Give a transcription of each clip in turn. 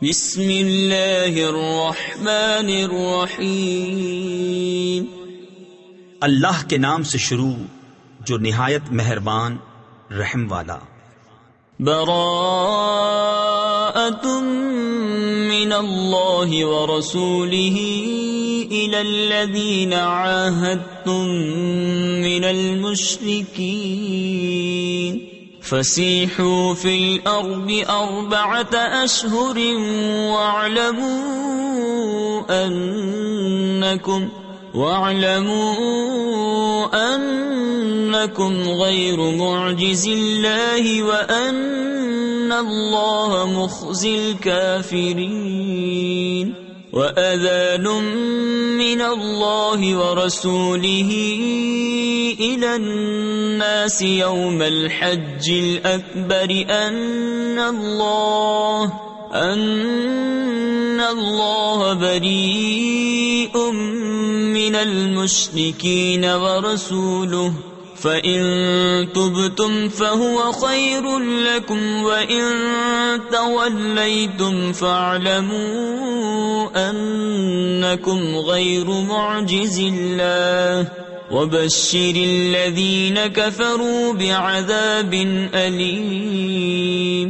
بسم اللہ الرحمن الرحیم، اللہ کے نام سے شروع جو نہایت مہربان رحم والا۔ براءۃ من اللہ ورسولہ الی الذین عاہدتم من المشرکین فسیحوا فی الارض 4 اشہر واعلموا انکم غیر معجز اللہ وان اللہ مخزی الکافرین وَأَذَانٌ مِّنَ اللَّهِ وَرَسُولِهِ إِلَى النَّاسِ يَوْمَ الْحَجِّ الْأَكْبَرِ أَنَّ اللَّهَ بَرِيءٌ مِّنَ الْمُشْرِكِينَ وَرَسُولُهُ فَإِن تُبْتُمْ فَهُوَ خَيْرٌ لَكُمْ وَإِن تَوَلَّيْتُمْ فَاعْلَمُوا أَنَّكُمْ غَيْرُ مُعْجِزِ اللَّهِ وَبَشِّرِ الَّذِينَ كَفَرُوا بِعَذَابٍ أَلِيمٍ۔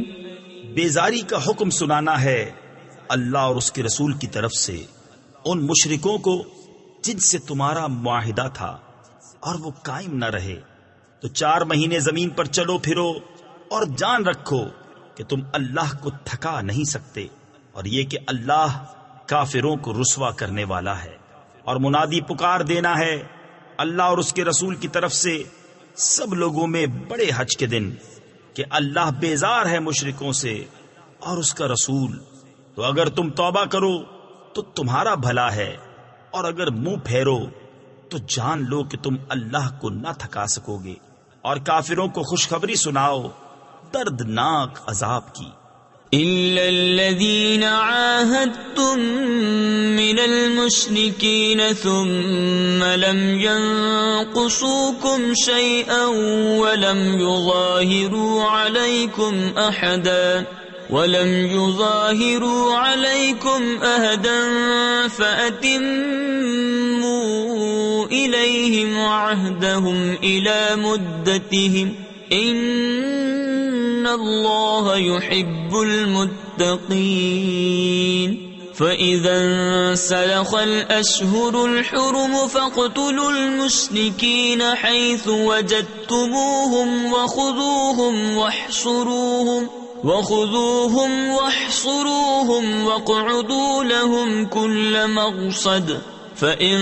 بیزاری کا حکم سنانا ہے اللہ اور اس کے رسول کی طرف سے ان مشرکوں کو جن سے تمہارا معاہدہ تھا اور وہ قائم نہ رہے، تو 4 مہینے زمین پر چلو پھرو اور جان رکھو کہ تم اللہ کو تھکا نہیں سکتے، اور یہ کہ اللہ کافروں کو رسوا کرنے والا ہے۔ اور منادی پکار دینا ہے اللہ اور اس کے رسول کی طرف سے سب لوگوں میں بڑے حج کے دن کہ اللہ بیزار ہے مشرکوں سے اور اس کا رسول، تو اگر تم توبہ کرو تو تمہارا بھلا ہے، اور اگر منہ پھیرو تو جان لو کہ تم اللہ کو نہ تھکا سکو گے۔ اور کافروں کو خوشخبری سناؤ دردناک عذاب کی۔ إِلَّا الَّذِينَ عَاهَدتُّم مِّنَ الْمُشْرِكِينَ ثُمَّ لَمْ يَنقُصُوكُمْ شَيْئًا وَلَمْ يُظَاهِرُوا عَلَيْكُمْ أَحَدًا فَأَتِمُّوا إِلَيْهِمْ عَهْدَهُمْ إِلَى مُدَّتِهِمْ إِنَّ اللَّهَ يُحِبُّ الْمُتَّقِينَ۔ فَإِذَا انسَلَخَ الْأَشْهُرُ الْحُرُمُ فَاقْتُلُوا الْمُشْرِكِينَ حَيْثُ وَجَدتُّمُوهُمْ وَخُذُوهُمْ وَاحْصُرُوهُمْ وَاقْعُدُوا لَهُمْ كُلَّ مَرْصَدٍ فَإِن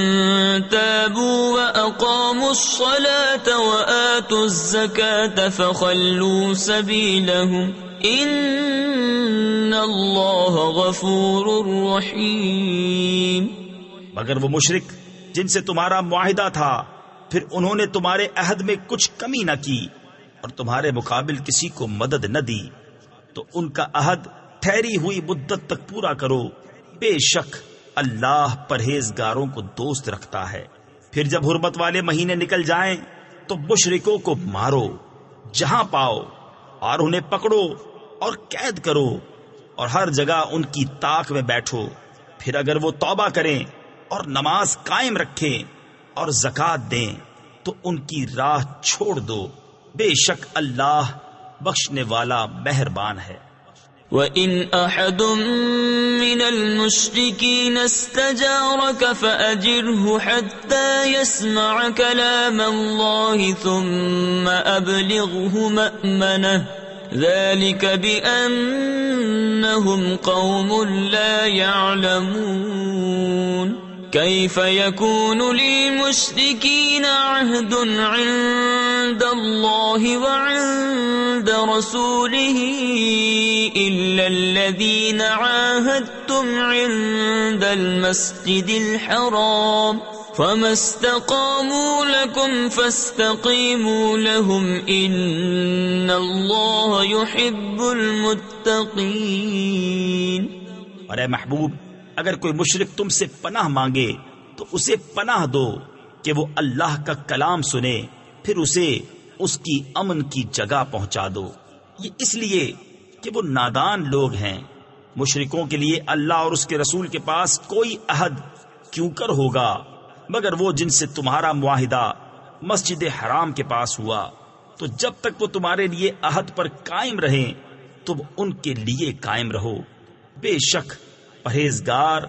تَابُوا وَأَقَامُوا الصَّلَاةَ وَآتُوا الزَّكَاةَ فَخَلُّوا سَبِيلَهُمْ إِنَّ اللَّهَ غَفُورٌ رَحِيمٌ۔ مگر وہ مشرک جن سے تمہارا معاہدہ تھا پھر انہوں نے تمہارے عہد میں کچھ کمی نہ کی اور تمہارے مقابل کسی کو مدد نہ دی، تو ان کا عہد ٹھہری ہوئی مدت تک پورا کرو، بے شک اللہ پرہیزگاروں کو دوست رکھتا ہے۔ پھر جب حرمت والے مہینے نکل جائیں تو مشرکوں کو مارو جہاں پاؤ، اور انہیں پکڑو اور قید کرو، اور ہر جگہ ان کی طاق میں بیٹھو۔ پھر اگر وہ توبہ کریں اور نماز قائم رکھیں اور زکوٰۃ دیں تو ان کی راہ چھوڑ دو، بے شک اللہ بخشنے والا مہربان ہے۔ وَإِنْ أَحَدٌ مِّنَ الْمُشْرِكِينَ اسْتَجَارَكَ فَأَجِرْهُ حَتَّى يَسْمَعَ كَلَامَ اللَّهِ ثُمَّ أَبْلِغْهُ مَأْمَنَهُ ذَلِكَ بِأَنَّهُمْ قَوْمٌ لَا يَعْلَمُونَ۔ كيف يكون للمشركين عهد عند الله وعند رسوله إلا الذين عاهدتم عند المسجد الحرام فما استقاموا لكم فاستقيموا لهم إن الله يحب المتقين۔ اور اے محبوب، اگر کوئی مشرک تم سے پناہ مانگے تو اسے پناہ دو کہ وہ اللہ کا کلام سنے، پھر اسے اس کی امن کی جگہ پہنچا دو، یہ اس لیے کہ وہ نادان لوگ ہیں۔ مشرکوں کے لیے اللہ اور اس کے رسول کے پاس کوئی عہد کیوں کر ہوگا مگر وہ جن سے تمہارا معاہدہ مسجد حرام کے پاس ہوا، تو جب تک وہ تمہارے لیے عہد پر قائم رہیں تم ان کے لیے قائم رہو، بے شک پرہیزگار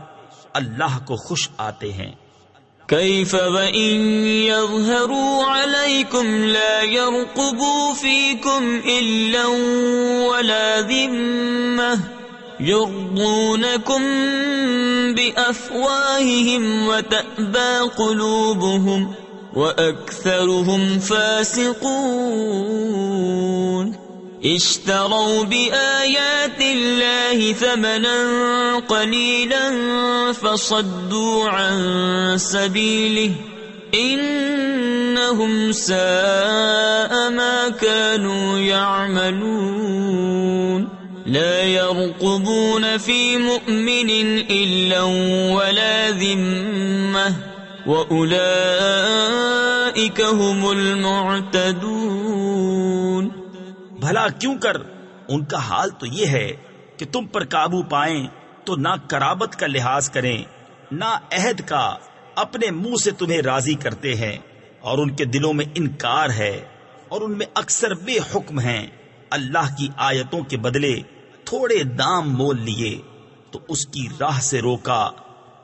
اللہ کو خوش آتے ہیں۔ كيف وإن يظهروا عليكم لا يرقبوا فيكم إلا ولا ذمة يرضونكم بأفواههم وتأبى قلوبهم وأكثرهم فاسقون اشتروا بآيات الله ثمنا قليلا فصدوا عن سبيله إنهم ساء ما كانوا يعملون لا يرقبون في مؤمن إلا ولا ذمة وأولئك هم المعتدون۔ بھلا کیوں کر ان کا حال تو یہ ہے کہ تم پر قابو پائیں تو نہ قرابت کا لحاظ کریں نہ عہد کا، اپنے منہ سے تمہیں راضی کرتے ہیں اور ان کے دلوں میں انکار ہے اور ان میں اکثر بے حکم ہیں۔ اللہ کی آیتوں کے بدلے تھوڑے دام مول لیے تو اس کی راہ سے روکا،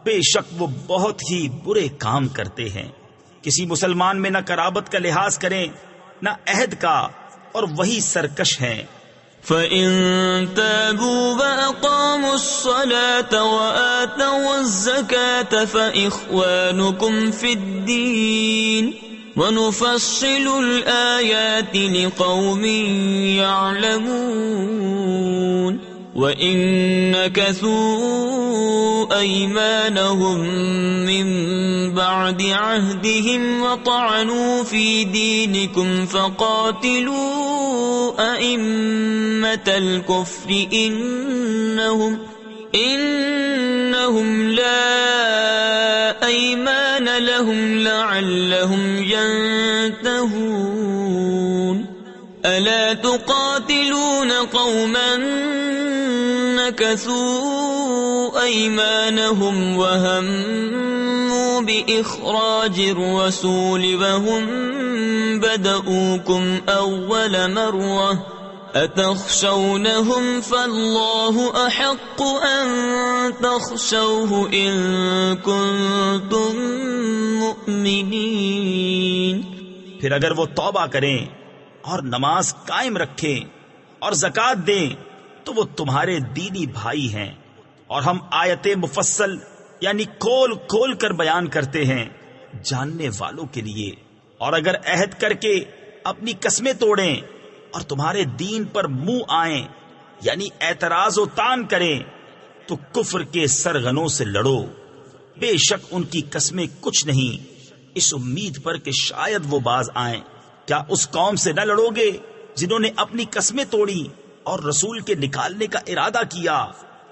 بے شک وہ بہت ہی برے کام کرتے ہیں۔ کسی مسلمان میں نہ قرابت کا لحاظ کریں نہ عہد کا، اور وہی سرکش ہیں۔ فَإِن تَابُوا وَأَقَامُوا الصَّلَاةَ وَآتَوُا الزَّكَاةَ فَإِخْوَانُكُمْ فِي الدِّينِ وَنُفَصِّلُ الْآيَاتِ لِقَوْمٍ يَعْلَمُونَ وَإِن نَكَثُوا أَيْمَانَهُم مِّن بَعْدِ عَهْدِهِمْ وَطَعَنُوا فِي دِينِكُمْ فَقَاتِلُوا أَئِمَّةَ الْكُفْرِ إِنَّهُمْ لَا أَيْمَانَ لَهُمْ لَعَلَّهُمْ يَنْتَهُونَ أَلَا تُقَاتِلُونَ قَوْمًا نَكَثُوا أَيْمَانَهُمْ وَهَمُّوا بِإِخْرَاجِ الرَّسُولِ وَهُمْ بَدَؤُوكُمْ أَوَّلَ مَرَّةٍ أَتَخْشَوْنَهُمْ فَاللَّهُ أَحَقُّ أَن تَخْشَوْهُ إِن كُنتُم مُّؤْمِنِينَ۔ پھر اگر وہ توبہ کریں اور نماز قائم رکھیں اور زکوٰۃ دیں تو وہ تمہارے دینی بھائی ہیں، اور ہم آیتیں مفصل یعنی کھول کھول کر بیان کرتے ہیں جاننے والوں کے لیے۔ اور اگر عہد کر کے اپنی قسمیں توڑیں اور تمہارے دین پر منہ آئیں یعنی اعتراض و تان کریں تو کفر کے سرغنوں سے لڑو، بے شک ان کی قسمیں کچھ نہیں اس امید پر کہ شاید وہ باز آئیں۔ کیا اس قوم سے نہ لڑو گے جنہوں نے اپنی قسمیں توڑی اور رسول کے نکالنے کا ارادہ کیا،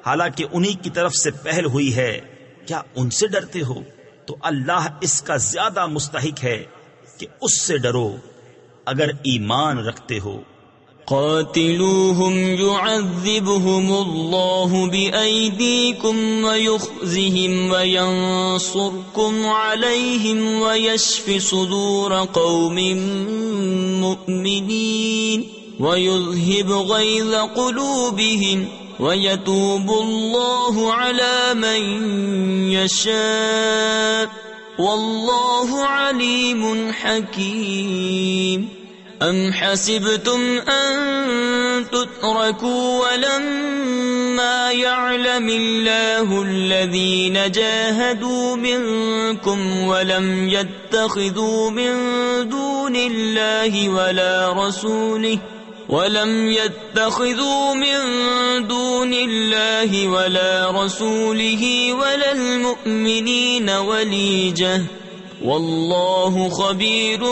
حالانکہ انہی کی طرف سے پہل ہوئی ہے؟ کیا ان سے ڈرتے ہو؟ تو اللہ اس کا زیادہ مستحق ہے کہ اس سے ڈرو اگر ایمان رکھتے ہو۔ قاتلوهم يعذبهم الله بأيديكم ويخزهم وينصركم عليهم ويشف صدور قوم مؤمنين ويذهب غيظ قلوبهم ويتوب الله على من يشاء والله عليم حكيم۔ أَمْ حَسِبْتُمْ أَن تُتْرَكُوا وَلَمَّا يَعْلَمِ اللَّهُ الَّذِينَ جَاهَدُوا مِنكُمْ وَلَمْ يَتَّخِذُوا مِن دُونِ اللَّهِ وَلَا رَسُولِهِ وَلَا الْمُؤْمِنِينَ وَلِيجَةً واللہ خبیر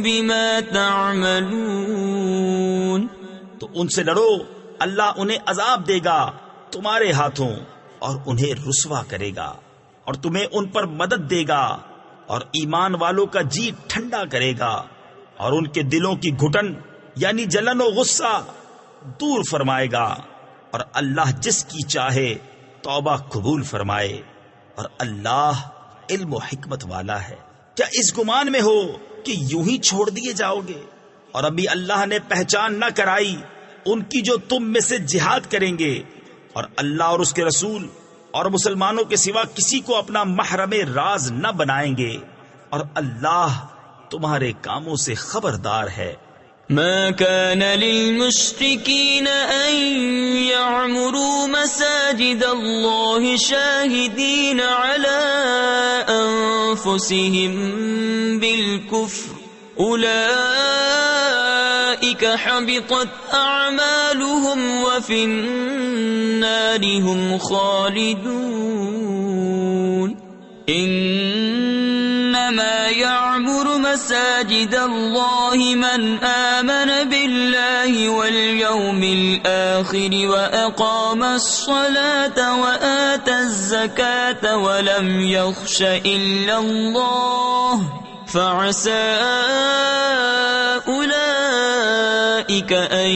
بما تعملون۔ تو ان سے لڑو، اللہ انہیں عذاب دے گا تمہارے ہاتھوں اور انہیں رسوا کرے گا اور تمہیں ان پر مدد دے گا اور ایمان والوں کا جی ٹھنڈا کرے گا اور ان کے دلوں کی گھٹن یعنی جلن و غصہ دور فرمائے گا۔ اور اللہ جس کی چاہے توبہ قبول فرمائے، اور اللہ علم و حکمت والا ہے۔ کیا اس گمان میں ہو کہ یوں ہی چھوڑ دیے جاؤ گے؟ اور ابھی اللہ نے پہچان نہ کرائی ان کی جو تم میں سے جہاد کریں گے، اور اللہ اور اس کے رسول اور مسلمانوں کے سوا کسی کو اپنا محرم راز نہ بنائیں گے، اور اللہ تمہارے کاموں سے خبردار ہے۔ ما كان للمشركين أن يعمروا مساجد الله شاهدين على أنفسهم بالكفر أولئك حبطت أعمالهم وفي النار هم خالدون إنما يعمر مساجد الله من آمن بالله واليوم الآخر وأقام الصلاة وآتى الزكاة ولم يخش إلا الله فعسى أولئك أن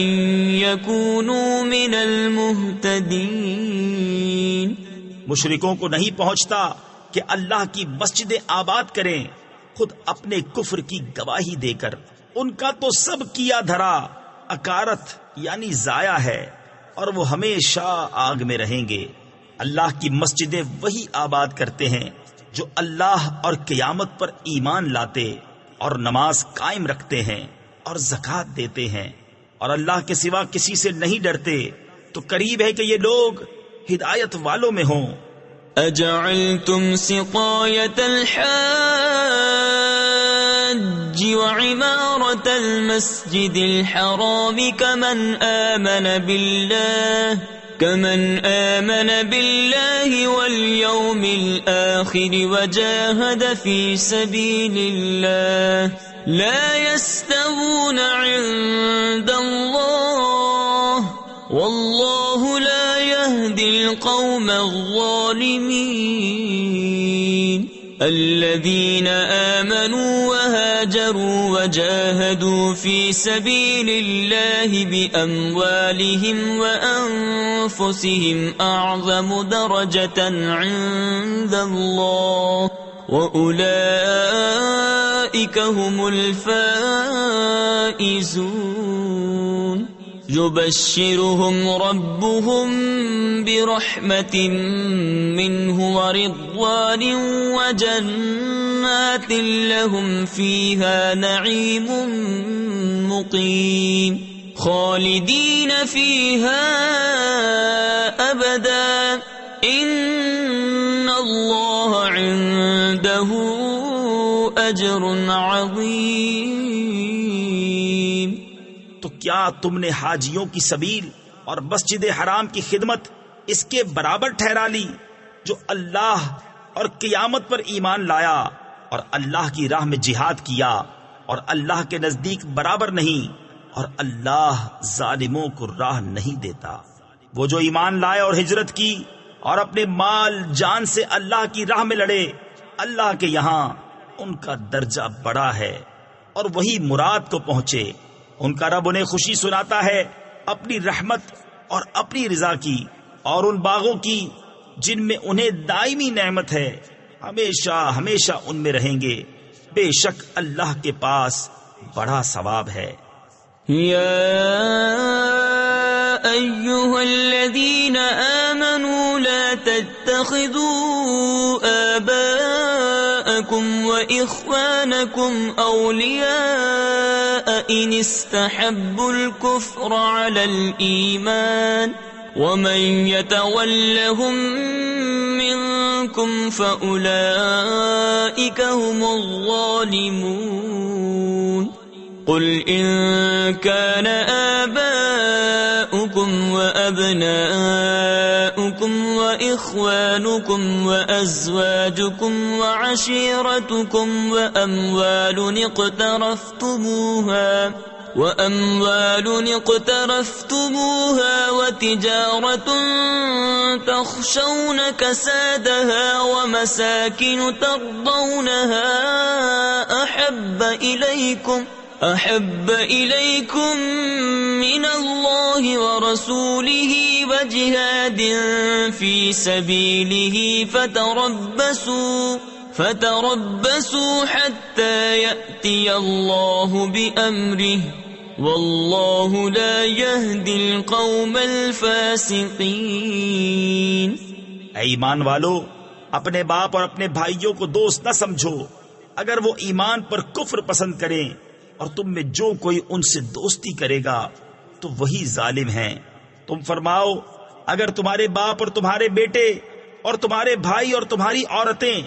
يكونوا من المهتدين۔ مشرکوں کو نہیں پہنچتا کہ اللہ کی مسجدیں آباد کریں خود اپنے کفر کی گواہی دے کر۔ ان کا تو سب کیا دھرا اکارت یعنی ضائع ہے، اور وہ ہمیشہ آگ میں رہیں گے۔ اللہ کی مسجدیں وہی آباد کرتے ہیں جو اللہ اور قیامت پر ایمان لاتے اور نماز قائم رکھتے ہیں اور زکوٰۃ دیتے ہیں، اور اللہ کے سوا کسی سے نہیں ڈرتے، تو قریب ہے کہ یہ لوگ ہدایت والوں میں ہوں۔ أجعلتم سقاية الحاج وعمارة المسجد الحرام كمن آمن بالله واليوم الآخر وجاهد في سبيل الله لا يستوون عند الله والله لا يهدي القوم الظالمين۔ الذين آمنوا وهاجروا وجاهدوا في سبيل الله بأموالهم وأنفسهم أعظم درجة عند الله وأولئك هم الفائزون۔ يبشرهم ربهم برحمة منه ورضوان وجنات لهم فيها نعيم مقيم خالدين فيها أبدا إن الله عنده أجر عظيم۔ تو کیا تم نے حاجیوں کی سبیل اور مسجد حرام کی خدمت اس کے برابر ٹھہرا لی جو اللہ اور قیامت پر ایمان لایا اور اللہ کی راہ میں جہاد کیا، اور اللہ کے نزدیک برابر نہیں، اور اللہ ظالموں کو راہ نہیں دیتا۔ وہ جو ایمان لائے اور ہجرت کی اور اپنے مال جان سے اللہ کی راہ میں لڑے، اللہ کے یہاں ان کا درجہ بڑا ہے، اور وہی مراد کو پہنچے۔ ان کا رب انہیں خوشی سناتا ہے اپنی رحمت اور اپنی رضا کی، اور ان باغوں کی جن میں انہیں دائمی نعمت ہے، ہمیشہ ہمیشہ ان میں رہیں گے۔ بے شک اللہ کے پاس بڑا ثواب ہے۔ یا ایھا الذین آمنوا لا تتخذوا آباءکم وإخوانکم اولیاء ان استحبوا الكفر علی الایمان ومن يتولهم منكم فأولئك هم الظالمون۔ قل إن كان آباؤكم وأبناؤكم وإخوانكم وأزواجكم وعشيرتكم وأموال اقترفتموها وتجارة تخشون كسادها ومساكن ترضونها أحب إليكم من الله ورسوله وجهاد في سبيله فتربصوا حتى يأتي الله بأمره والله لا يهدي القوم الفاسقين۔ اے ایمان والو، اپنے باپ اور اپنے بھائیوں کو دوست نہ سمجھو، اگر وہ ایمان پر کفر پسند کریں، اور تم میں جو کوئی ان سے دوستی کرے گا تو وہی ظالم ہیں۔ تم فرماؤ، اگر تمہارے باپ اور تمہارے بیٹے اور تمہارے بھائی اور تمہاری عورتیں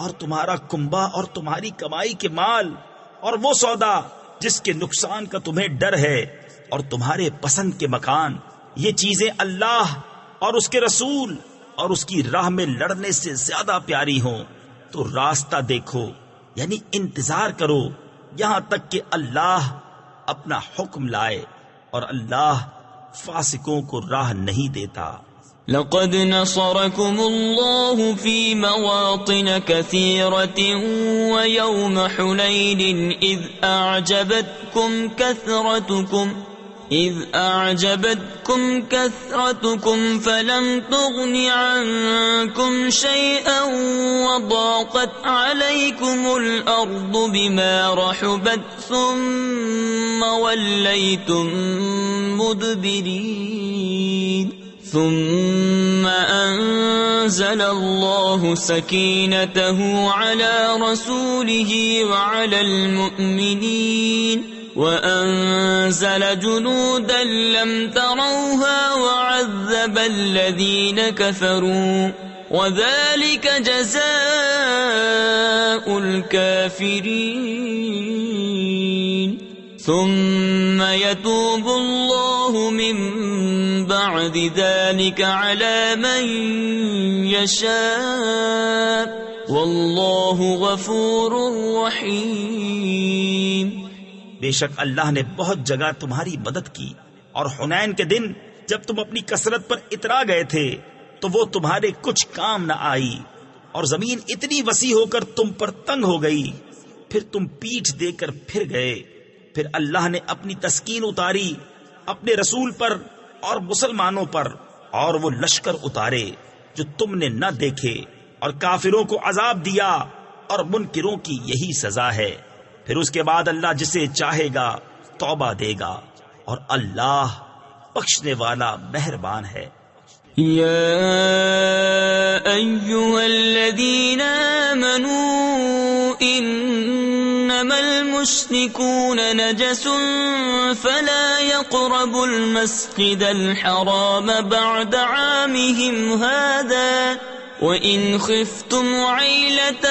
اور تمہارا کنبہ اور تمہاری کمائی کے مال اور وہ سودا جس کے نقصان کا تمہیں ڈر ہے اور تمہارے پسند کے مکان، یہ چیزیں اللہ اور اس کے رسول اور اس کی راہ میں لڑنے سے زیادہ پیاری ہوں تو راستہ دیکھو، یعنی انتظار کرو یہاں تک کہ اللہ اپنا حکم لائے، اور اللہ فاسقوں کو راہ نہیں دیتا۔ لقد نصركم الله في مواطن كثيرة ويوم حنين إذ أعجبتكم كثرتكم فلم تغن عنكم شيئا وضاقت عليكم الأرض بما رحبت ثم وليتم مدبرين ثم أنزل الله سكينته على رسوله وعلى المؤمنين وأنزل جنودا لم تروها وعذب الذين كفروا وذلك جزاء الكافرين ثم يتوب الله من بعد ذلك على من يشاء والله غفور رحيم۔ بے شک اللہ نے بہت جگہ تمہاری مدد کی، اور حنین کے دن جب تم اپنی کثرت پر اترا گئے تھے تو وہ تمہارے کچھ کام نہ آئی، اور زمین اتنی وسیع ہو کر تم پر تنگ ہو گئی، پھر تم پیٹھ دے کر پھر گئے، پھر اللہ نے اپنی تسکین اتاری اپنے رسول پر اور مسلمانوں پر، اور وہ لشکر اتارے جو تم نے نہ دیکھے، اور کافروں کو عذاب دیا، اور منکروں کی یہی سزا ہے۔ پھر اس کے بعد اللہ جسے چاہے گا توبہ دے گا، اور اللہ بخشنے والا مہربان ہے۔ یا ایھا الذین آمنوا انما المشركون نجس فلا يقربوا المسجد الحرام بعد عامهم هذا وَإِنْ خِفْتُمْ عَيْلَةً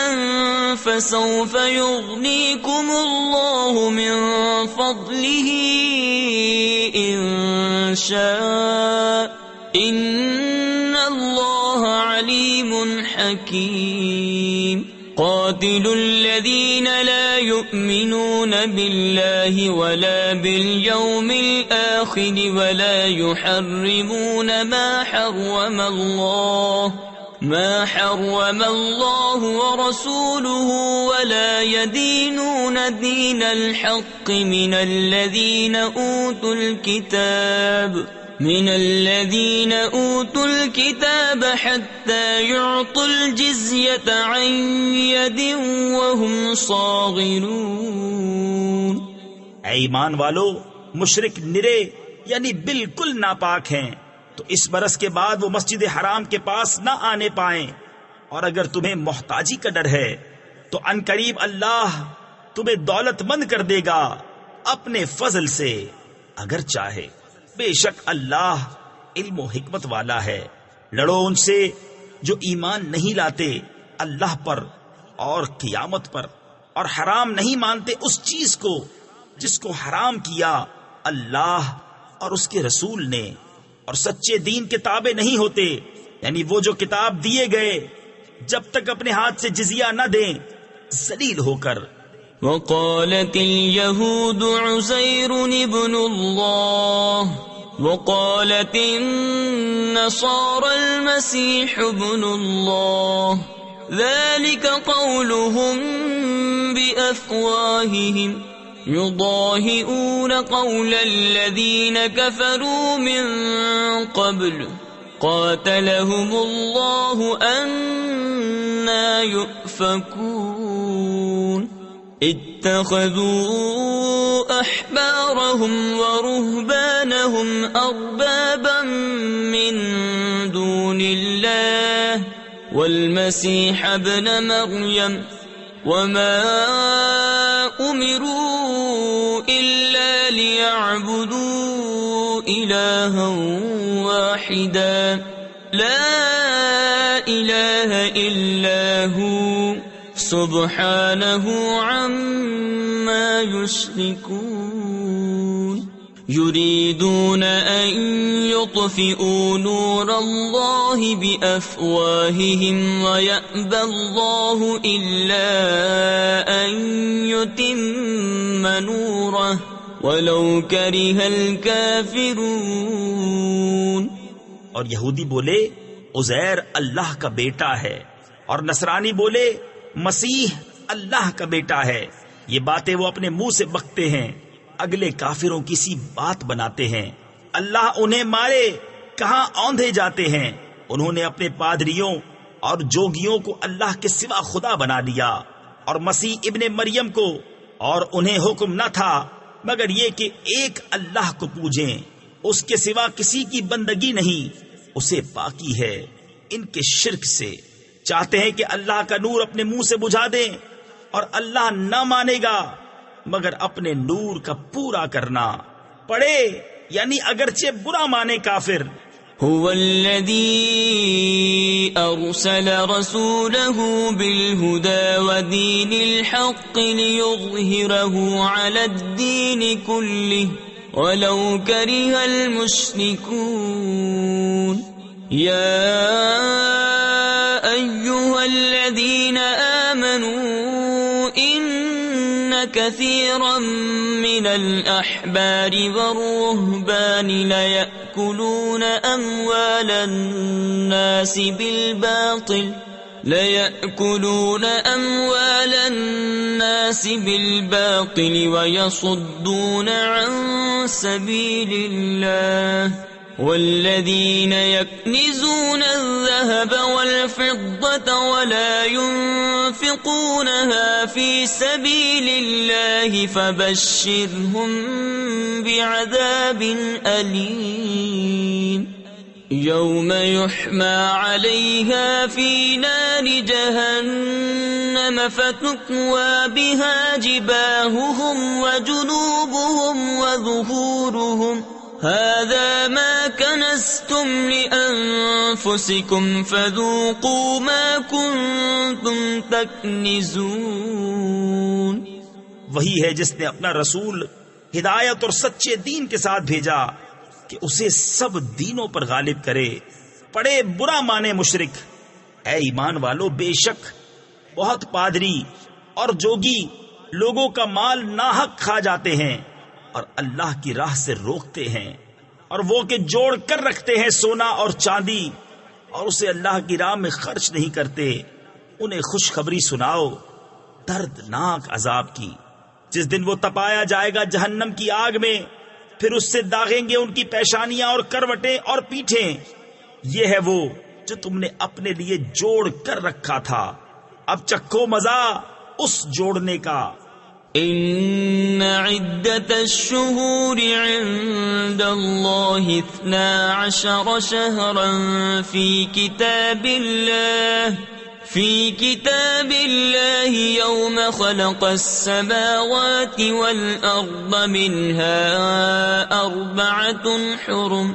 فَسَوْفَ يُغْنِيكُمُ اللَّهُ مِنْ فَضْلِهِ إِنْ شَاءَ إِنَّ اللَّهَ عَلِيمٌ حَكِيمٌ۔ قَاتِلُوا الَّذِينَ لَا يُؤْمِنُونَ بِاللَّهِ وَلَا بِالْيَوْمِ الْآخِرِ وَلَا يُحَرِّمُونَ ما حرم الله ورسوله ولا يدينون دين الحق من الذين أوتوا الكتاب حتى يعطوا الجزية عن يد وهم صاغرون۔ اے ایمان والو، مشرک نرے یعنی بالکل ناپاک ہیں تو اس برس کے بعد وہ مسجد حرام کے پاس نہ آنے پائیں، اور اگر تمہیں محتاجی کا ڈر ہے تو عنقریب اللہ تمہیں دولت مند کر دے گا اپنے فضل سے اگر چاہے، بے شک اللہ علم و حکمت والا ہے۔ لڑو ان سے جو ایمان نہیں لاتے اللہ پر اور قیامت پر، اور حرام نہیں مانتے اس چیز کو جس کو حرام کیا اللہ اور اس کے رسول نے، اور سچے دین کے تابع نہیں ہوتے، یعنی وہ جو کتاب دیے گئے جب تک اپنے ہاتھ سے جزیہ نہ دیں ذلیل ہو کر۔ وقالت اليهود عزير ابن الله وقالت النصارى المسيح ابن الله ذلك قولهم بأفواههم يضاهئون قول الذين كفروا من قبل قاتلهم الله أنى يؤفكون اتخذوا أحبارهم ورهبانهم أربابا من دون الله والمسيح ابن مريم وما أمروا إلا ليعبدوا إلها واحدا لا إله إلا هو سبحانه عما يشركون يريدون أن يطفئوا نور الله بأفواههم ويأبى الله إلا أن يتم نوره ولو كره الكافرون. اور یہودی بولے عزیر اللہ کا بیٹا ہے، اور نصرانی بولے مسیح اللہ کا بیٹا ہے. یہ باتیں وہ اپنے منہ سے بکتے ہیں، اگلے کافروں کی سی بات بناتے ہیں. اللہ انہیں مارے، کہاں اوندھے جاتے ہیں. انہوں نے اپنے پادریوں اور جوگیوں کو اللہ کے سوا خدا بنا لیا، اور مسیح ابن مریم کو، اور انہیں حکم نہ تھا مگر یہ کہ ایک اللہ کو پوجیں، اس کے سوا کسی کی بندگی نہیں، اسے پاکی ہے ان کے شرک سے. چاہتے ہیں کہ اللہ کا نور اپنے منہ سے بجھا دیں، اور اللہ نہ مانے گا مگر اپنے نور کا پورا کرنا. پڑھے یعنی اگرچہ برا مانے کافر. هو الذي أرسل رسوله بالهدى ودين الحق ليظهره على الدين كله ولو كره المشركون. يا أيها الذين آمنوا إن كثيرا من الأحبار والرهبان ليأكلون أموال الناس بالباطل ويصدون عن سبيل الله والذين يكنزون الذهب والفضة ولا ينفقونها في سبيل الله فبشرهم بعذاب أليم يوم يحمى عليها في نار جهنم فتكوى بها جباههم وجنوبهم وظهورهم هذا ما كنزتم لأنفسكم فذوقوا ما كنتم تكنزون. وہی ہے جس نے اپنا رسول ہدایت اور سچے دین کے ساتھ بھیجا کہ اسے سب دینوں پر غالب کرے. پڑے برا مانے مشرک. اے ایمان والو، بے شک بہت پادری اور جوگی لوگوں کا مال ناحق کھا جاتے ہیں اور اللہ کی راہ سے روکتے ہیں، اور وہ کہ جوڑ کر رکھتے ہیں سونا اور چاندی اور اسے اللہ کی راہ میں خرچ نہیں کرتے. انہیں خوشخبری سناؤ دردناک عذاب کی، جس دن وہ تپایا جائے گا جہنم کی آگ میں، پھر اس سے داغیں گے ان کی پیشانیاں اور کروٹیں اور پیٹھیں. یہ ہے وہ جو تم نے اپنے لیے جوڑ کر رکھا تھا، اب چکھو مزہ اس جوڑنے کا. ان عدت الشهور عند الله 12 شهرا في كتاب الله يوم خلق السماوات والأرض منها 4 حرم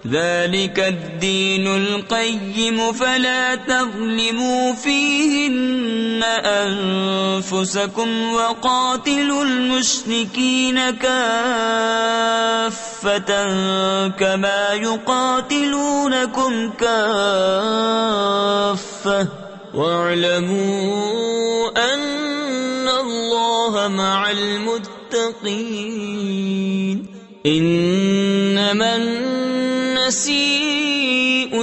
ذلك الدين القيم فلا تظلموا فيهن أنفسكم وقاتلوا المشركين كافة كما يقاتلونكم كافة واعلموا أن الله مع المتقين. إنما النسيء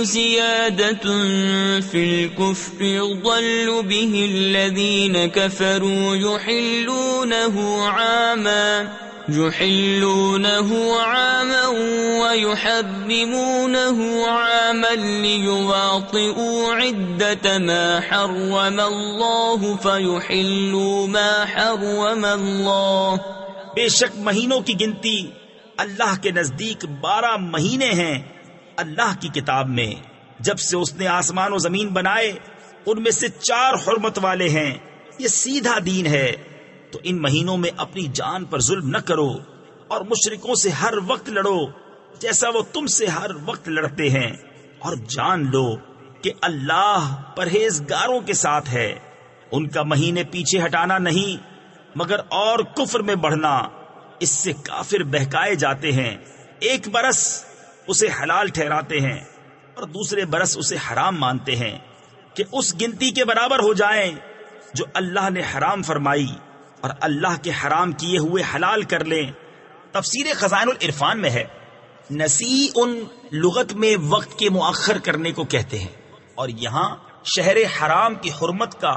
زيادة في الكفر يضل به الذين كفروا يحلونه عاما ويحرمونه عاما ليواطئوا عدة ما حرم الله فيحلوا ما حرم الله. بے شک مہینوں کی گنتی اللہ کے نزدیک 12 مہینے ہیں اللہ کی کتاب میں. جب سے اس نے آسمان و زمین بنائے ان میں سے 4 حرمت والے ہیں. یہ سیدھا دین ہے. تو ان مہینوں میں اپنی جان پر ظلم نہ کرو اور مشرکوں سے ہر وقت لڑو جیسا وہ تم سے ہر وقت لڑتے ہیں. اور جان لو کہ اللہ پرہیزگاروں کے ساتھ ہے. ان کا مہینے پیچھے ہٹانا نہیں مگر اور کفر میں بڑھنا. اس سے کافر بہکائے جاتے ہیں. ایک برس اسے حلال ٹھہراتے ہیں اور دوسرے برس اسے حرام مانتے ہیں کہ اس گنتی کے برابر ہو جائیں جو اللہ نے حرام فرمائی اور اللہ کے حرام کیے ہوئے حلال کر لیں. تفسیر خزائن العرفان میں ہے نسیء لغت میں وقت کے مؤخر کرنے کو کہتے ہیں اور یہاں شہر حرام کی حرمت کا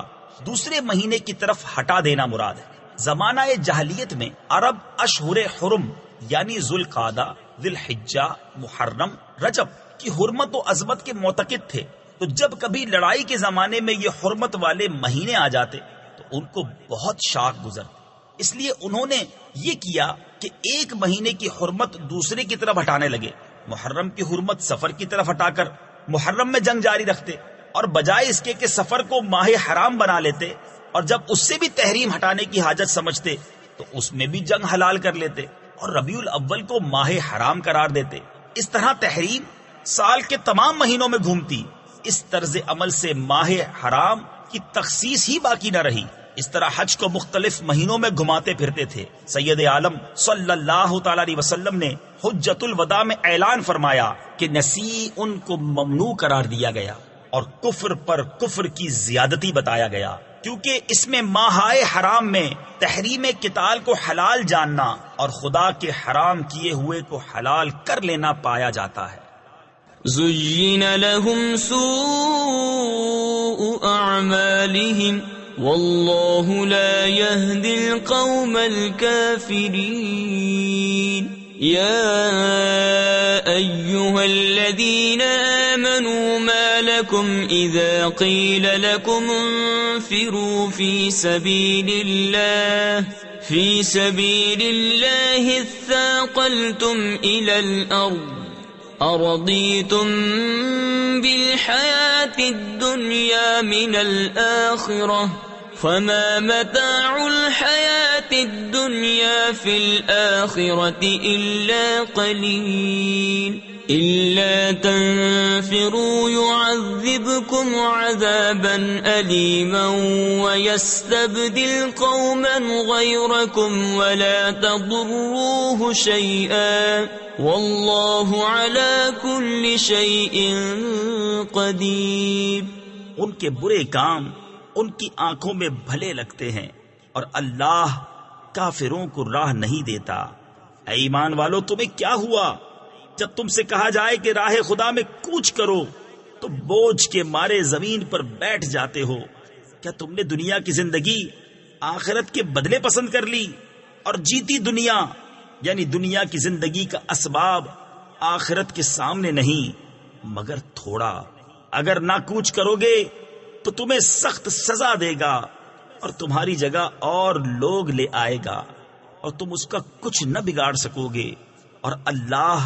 دوسرے مہینے کی طرف ہٹا دینا مراد ہے. زمانہ جاہلیت میں عرب اشہر حرم یعنی ذوالقعدہ، ذی الحجہ، محرم، رجب کی حرمت و عظمت کے معتقد تھے. تو جب کبھی لڑائی کے زمانے میں یہ حرمت والے مہینے آ جاتے تو ان کو بہت شاک گزرتی. اس لیے انہوں نے یہ کیا کہ ایک مہینے کی حرمت دوسرے کی طرف ہٹانے لگے. محرم کی حرمت سفر کی طرف ہٹا کر محرم میں جنگ جاری رکھتے اور بجائے اس کے کہ سفر کو ماہ حرام بنا لیتے اور جب اس سے بھی تحریم ہٹانے کی حاجت سمجھتے تو اس میں بھی جنگ حلال کر لیتے اور ربیع الاول کو ماہ حرام قرار دیتے. اس طرح تحریم سال کے تمام مہینوں میں گھومتی. اس طرز عمل سے ماہ حرام کی تخصیص ہی باقی نہ رہی. اس طرح حج کو مختلف مہینوں میں گھماتے پھرتے تھے. سید عالم صلی اللہ تعالی علیہ وسلم نے حجۃ الوداع میں اعلان فرمایا کہ نسیء ان کو ممنوع قرار دیا گیا اور کفر پر کفر کی زیادتی بتایا گیا کیونکہ اس میں ماہائے حرام میں تحریم قتال کو حلال جاننا اور خدا کے حرام کیے ہوئے کو حلال کر لینا پایا جاتا ہے. زُيِّنَ لَهُمْ سُوءُ أَعْمَالِهِمْ وَاللَّهُ لَا يَهْدِي الْقَوْمَ الْكَافِرِينَ. يَا أَيُّهَا الَّذِينَ آمَنُوا مَا لَكُمْ إِذَا قِيلَ لَكُمْ انفِرُوا فِي سَبِيلِ اللَّهِ اثَّاقَلْتُمْ إِلَى الْأَرْضِ أَرَضِيتُمْ بِالْحَيَاةِ الدُّنْيَا مِنَ الْآخِرَةِ فَمَا مَتَاعُ الْحَيَاةِ الدُّنْيَا فِي الْآخِرَةِ إِلَّا قَلِيلٌ. إِلَّا تَنفِرُوا يُعَذِّبْكُمْ عَذَابًا أَلِيمًا وَيَسْتَبْدِلْ قَوْمًا غَيْرَكُمْ وَلَا تَضُرُّوهُ شَيْئًا وَاللَّهُ عَلَى كُلِّ شَيْءٍ قَدِيرٌ. ان کے برے کام ان کی آنکھوں میں بھلے لگتے ہیں اور اللہ کافروں کو راہ نہیں دیتا. اے ایمان والو تمہیں کیا ہوا جب تم سے کہا جائے کہ راہ خدا میں کوچ کرو تو بوجھ کے مارے زمین پر بیٹھ جاتے ہو؟ کیا تم نے دنیا کی زندگی آخرت کے بدلے پسند کر لی اور جیتی دنیا یعنی دنیا کی زندگی کا اسباب آخرت کے سامنے نہیں مگر تھوڑا. اگر نہ کوچ کرو گے تو تمہیں سخت سزا دے گا اور تمہاری جگہ اور لوگ لے آئے گا اور تم اس کا کچھ نہ بگاڑ سکو گے اور اللہ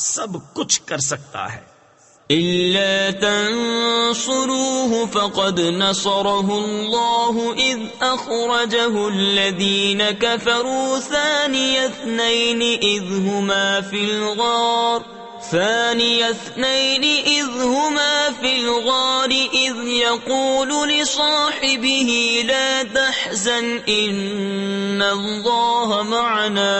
سب کچھ کر سکتا ہے. إِلَّا تَنصُرُوهُ فَقَدْ نَصَرَهُ اللَّهُ إِذْ أَخْرَجَهُ الَّذِينَ كَفَرُوا ثَانِيَ اثْنَيْنِ إِذْ هُمَا فِي الْغَارِ إِذْ يَقُولُ لِصَاحِبِهِ لَا تَحْزَنْ إِنَّ اللَّهَ مَعَنَا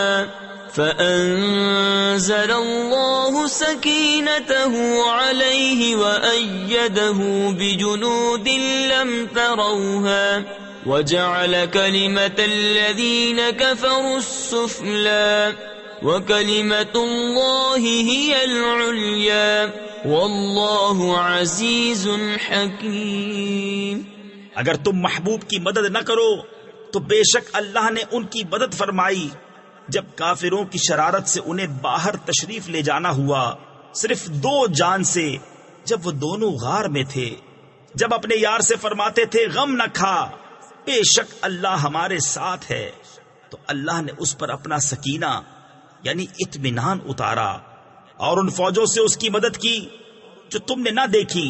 فَأَنزَلَ اللَّهُ سَكِينَتَهُ عَلَيْهِ وَأَيَّدَهُ بِجُنُودٍ لَّمْ تَرَوْهَا وَجَعَلَ كَلِمَةَ الَّذِينَ كَفَرُوا السُّفْلَىٰ وَكَلِمَةُ اللَّهِ هِيَ الْعُلْيَا وَاللَّهُ عَزِيزٌ حَكِيمٌ۔ اگر تم محبوب کی مدد نہ کرو تو بے شک اللہ نے ان کی مدد فرمائی جب کافروں کی شرارت سے انہیں باہر تشریف لے جانا ہوا، صرف 2 جان سے، جب وہ دونوں غار میں تھے، جب اپنے یار سے فرماتے تھے غم نہ کھا، بے شک اللہ ہمارے ساتھ ہے، تو اللہ نے اس پر اپنا سکینہ یعنی اطمینان اتارا اور ان فوجوں سے اس کی مدد کی جو تم نے نہ دیکھی،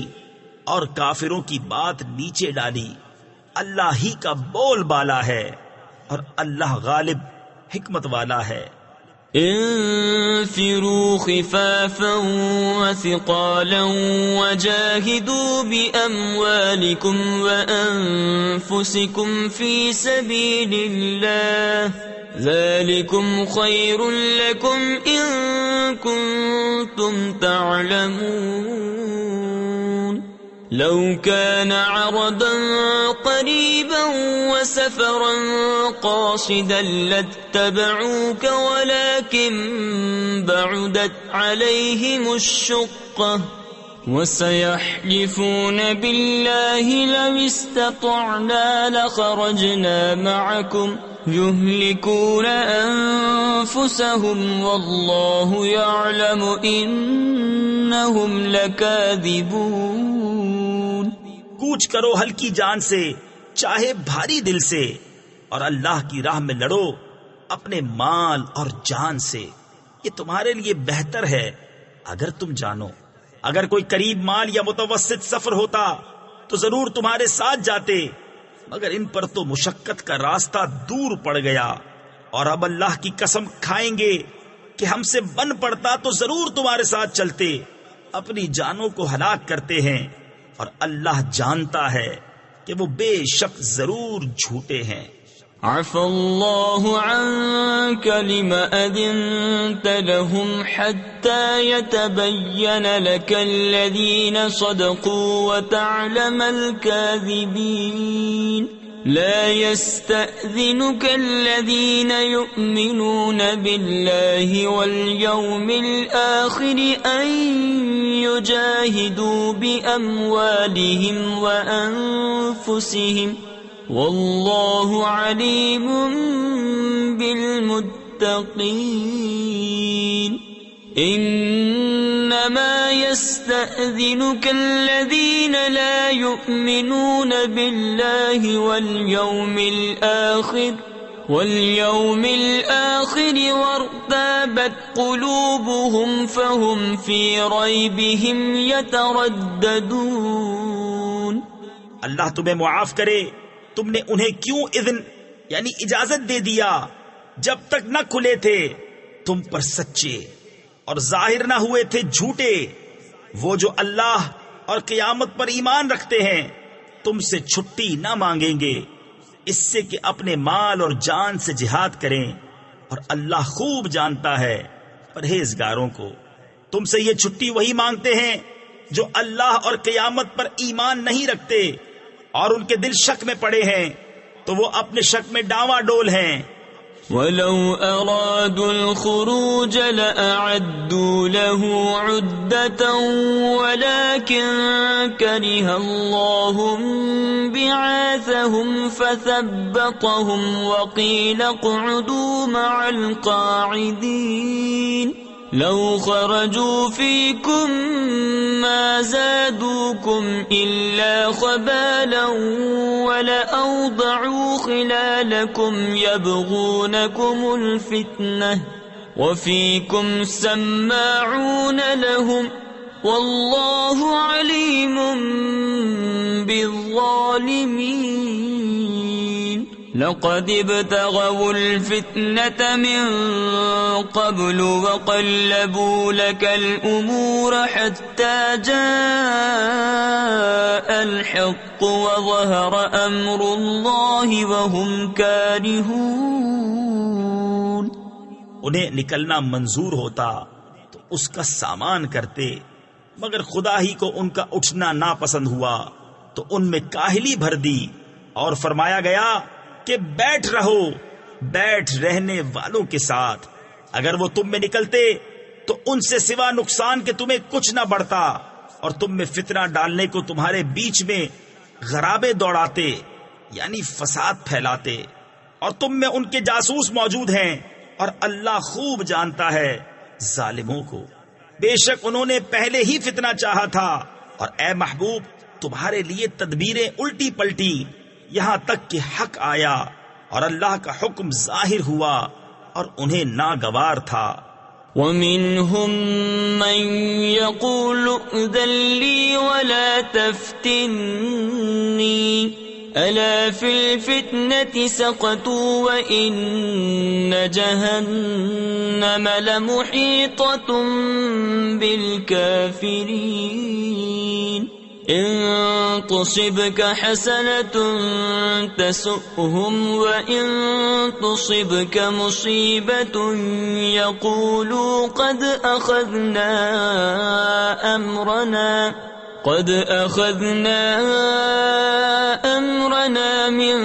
اور کافروں کی بات نیچے ڈالی۔ اللہ ہی کا بول بالا ہے اور اللہ غالب حکمت والا ہے۔ انفروا خفافا وثقالا وجاهدوا بأموالكم وأنفسكم في سبيل الله ذلكم خير لكم إن كنتم تعلمون لو كان عرضا قريبا وسفرا قاصدا لاتبعوك ولكن بعدت عليهم الشقة وسيحلفون بالله لو استطعنا لخرجنا معكم يهلكون أنفسهم والله يعلم إنهم لكاذبون۔ کوچ کرو ہلکی جان سے چاہے بھاری دل سے، اور اللہ کی راہ میں لڑو اپنے مال اور جان سے، یہ تمہارے لیے بہتر ہے اگر تم جانو۔ اگر کوئی قریب مال یا متوسط سفر ہوتا تو ضرور تمہارے ساتھ جاتے، مگر ان پر تو مشقت کا راستہ دور پڑ گیا، اور اب اللہ کی قسم کھائیں گے کہ ہم سے بن پڑتا تو ضرور تمہارے ساتھ چلتے، اپنی جانوں کو ہلاک کرتے ہیں، اور اللہ جانتا ہے کہ وہ بے شک ضرور جھوٹے ہیں۔ عفى الله عنك لم أذنت لهم حتى يتبين لك الذين صدقوا وتعلم الكاذبين لا يستأذنك الذين يؤمنون بالله واليوم الآخر أن يجاهدوا بأموالهم وأنفسهم والله عليم بالمتقين إنما يستأذنك الذين لا يؤمنون بالله واليوم الآخر وارتابت قلوبهم فهم في ريبهم يترددون۔ اللہ تمہیں معاف کرے، تم نے انہیں کیوں اذن یعنی اجازت دے دیا جب تک نہ کھلے تھے تم پر سچے اور ظاہر نہ ہوئے تھے جھوٹے، وہ جو اللہ اور قیامت پر ایمان رکھتے ہیں تم سے چھٹی نہ مانگیں گے اس سے کہ اپنے مال اور جان سے جہاد کریں، اور اللہ خوب جانتا ہے پرہیزگاروں کو۔ تم سے یہ چھٹی وہی مانگتے ہیں جو اللہ اور قیامت پر ایمان نہیں رکھتے اور ان کے دل شک میں پڑے ہیں، تو وہ اپنے شک میں ڈاواں ڈول ہیں۔ وَلَوْ أَرَادُوا الْخُرُوجَ لَأَعَدُّوا لَهُ عُدَّةً وَلَكِنْ كَرِهَ اللَّهُ بِعَاثَهُمْ فَثَبَّطَهُمْ وَقِيلَ اقْعُدُوا مَعَ الْقَاعِدِينَ لو خرجوا فيكم ما زادوكم إلا خبالا ولأوضعوا خلالكم يبغونكم الفتنة وفيكم سماعون لهم والله عليم بالظالمين لقد ابتغوا الفتنة من قبل وقلبوا لك الأمور حتى جاء الحق وظهر أمر الله وهم كارهون۔ انہیں نکلنا منظور ہوتا تو اس کا سامان کرتے، مگر خدا ہی کو ان کا اٹھنا ناپسند ہوا تو ان میں کاہلی بھر دی، اور فرمایا گیا کہ بیٹھ رہو بیٹھ رہنے والوں کے ساتھ، اگر وہ تم میں نکلتے تو ان سے سوا نقصان کے تمہیں کچھ نہ بڑھتا، اور تم میں فتنہ ڈالنے کو تمہارے بیچ میں غرابے دوڑاتے، یعنی فساد پھیلاتے، اور تم میں ان کے جاسوس موجود ہیں، اور اللہ خوب جانتا ہے ظالموں کو۔ بے شک انہوں نے پہلے ہی فتنہ چاہا تھا، اور اے محبوب تمہارے لیے تدبیریں الٹی پلٹی، یہاں تک کہ حق آیا اور اللہ کا حکم ظاہر ہوا اور انہیں ناگوار تھا۔ وَمِنْهُمْ مَنْ يَقُولُ ائْذَنْ لِي وَلَا تَفْتِنِّي أَلَا فِي الْفِتْنَةِ سَقَطُوا وَإِنَّ جَهَنَّمَ لَمُحِيطَةٌ بِالْكَافِرِينَ إِن تُصِبْكَ حَسَنَةٌ تَسُؤْهُمْ وَإِن تُصِبْكَ مُصِيبَةٌ يَقُولُوا قَدْ أَخَذْنَا أَمْرَنَا مِن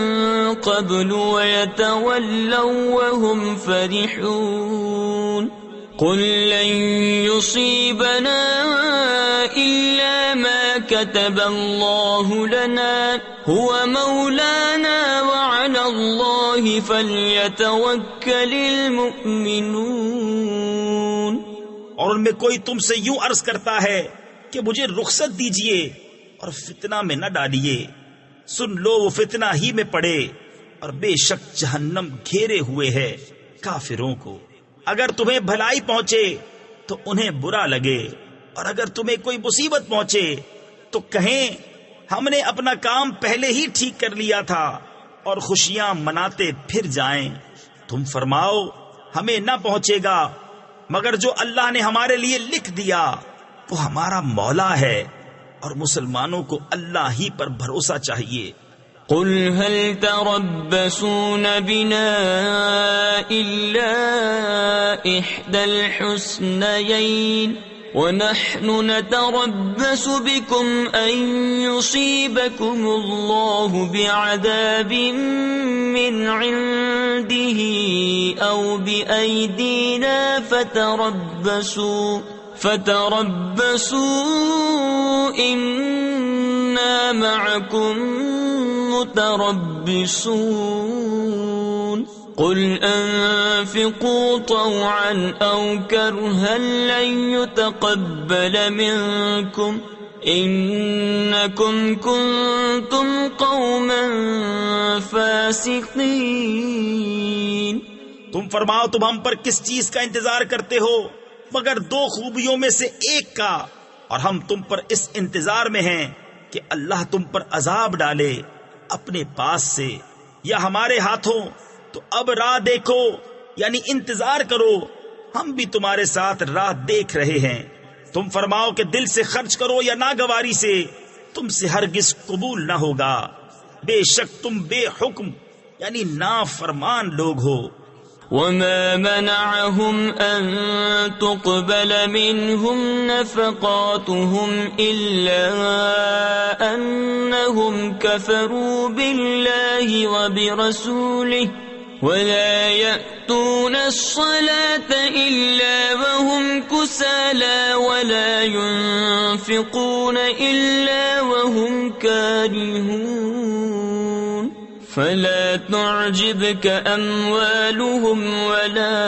قَبْلُ وَيَتَوَلَّوْا وَهُمْ فَرِحُونَ قُل لَّن يُصِيبَنَا إِلَّا مَا كَتَبَ اللَّهُ لَنَا هُوَ مَوْلَانَا وَعَلَى اللَّهِ فَلْيَتَوَكَّلِ الْمُؤْمِنُونَ۔ اور ان میں کوئی تم سے یوں عرض کرتا ہے کہ مجھے رخصت دیجئے اور فتنہ میں نہ ڈالیے، سن لو وہ فتنہ ہی میں پڑے، اور بے شک جہنم گھیرے ہوئے ہے کافروں کو۔ اگر تمہیں بھلائی پہنچے تو انہیں برا لگے، اور اگر تمہیں کوئی مصیبت پہنچے تو کہیں ہم نے اپنا کام پہلے ہی ٹھیک کر لیا تھا، اور خوشیاں مناتے پھر جائیں۔ تم فرماؤ ہمیں نہ پہنچے گا مگر جو اللہ نے ہمارے لیے لکھ دیا، وہ ہمارا مولا ہے، اور مسلمانوں کو اللہ ہی پر بھروسہ چاہیے۔ قل هل تربصون بنا إلا إحدى الحسنيين ونحن نتربص بكم أن يصيبكم الله بعذاب من عنده أو بأيدينا فتربصوا إنا معكم متربصون قل أنفقوا طوعا أو كرها لن يتقبل منكم إنكم كنتم قوما فاسقين۔ تم فرماؤ تم ہم پر کس چیز کا انتظار کرتے ہو مگر دو خوبیوں میں سے ایک کا، اور ہم تم پر اس انتظار میں ہیں کہ اللہ تم پر عذاب ڈالے اپنے پاس سے یا ہمارے ہاتھوں، تو اب راہ دیکھو، یعنی انتظار کرو، ہم بھی تمہارے ساتھ راہ دیکھ رہے ہیں۔ تم فرماؤ کہ دل سے خرچ کرو یا ناگواری سے، تم سے ہرگز قبول نہ ہوگا، بے شک تم بے حکم یعنی نافرمان لوگ ہو۔ وما منعهم أن تقبل منهم نفقاتهم إلا أنهم كفروا بالله وبرسوله ولا يأتون الصلاة إلا وهم كسالى ولا ينفقون إلا وهم كارهون فلا تعجبك أموالهم ولا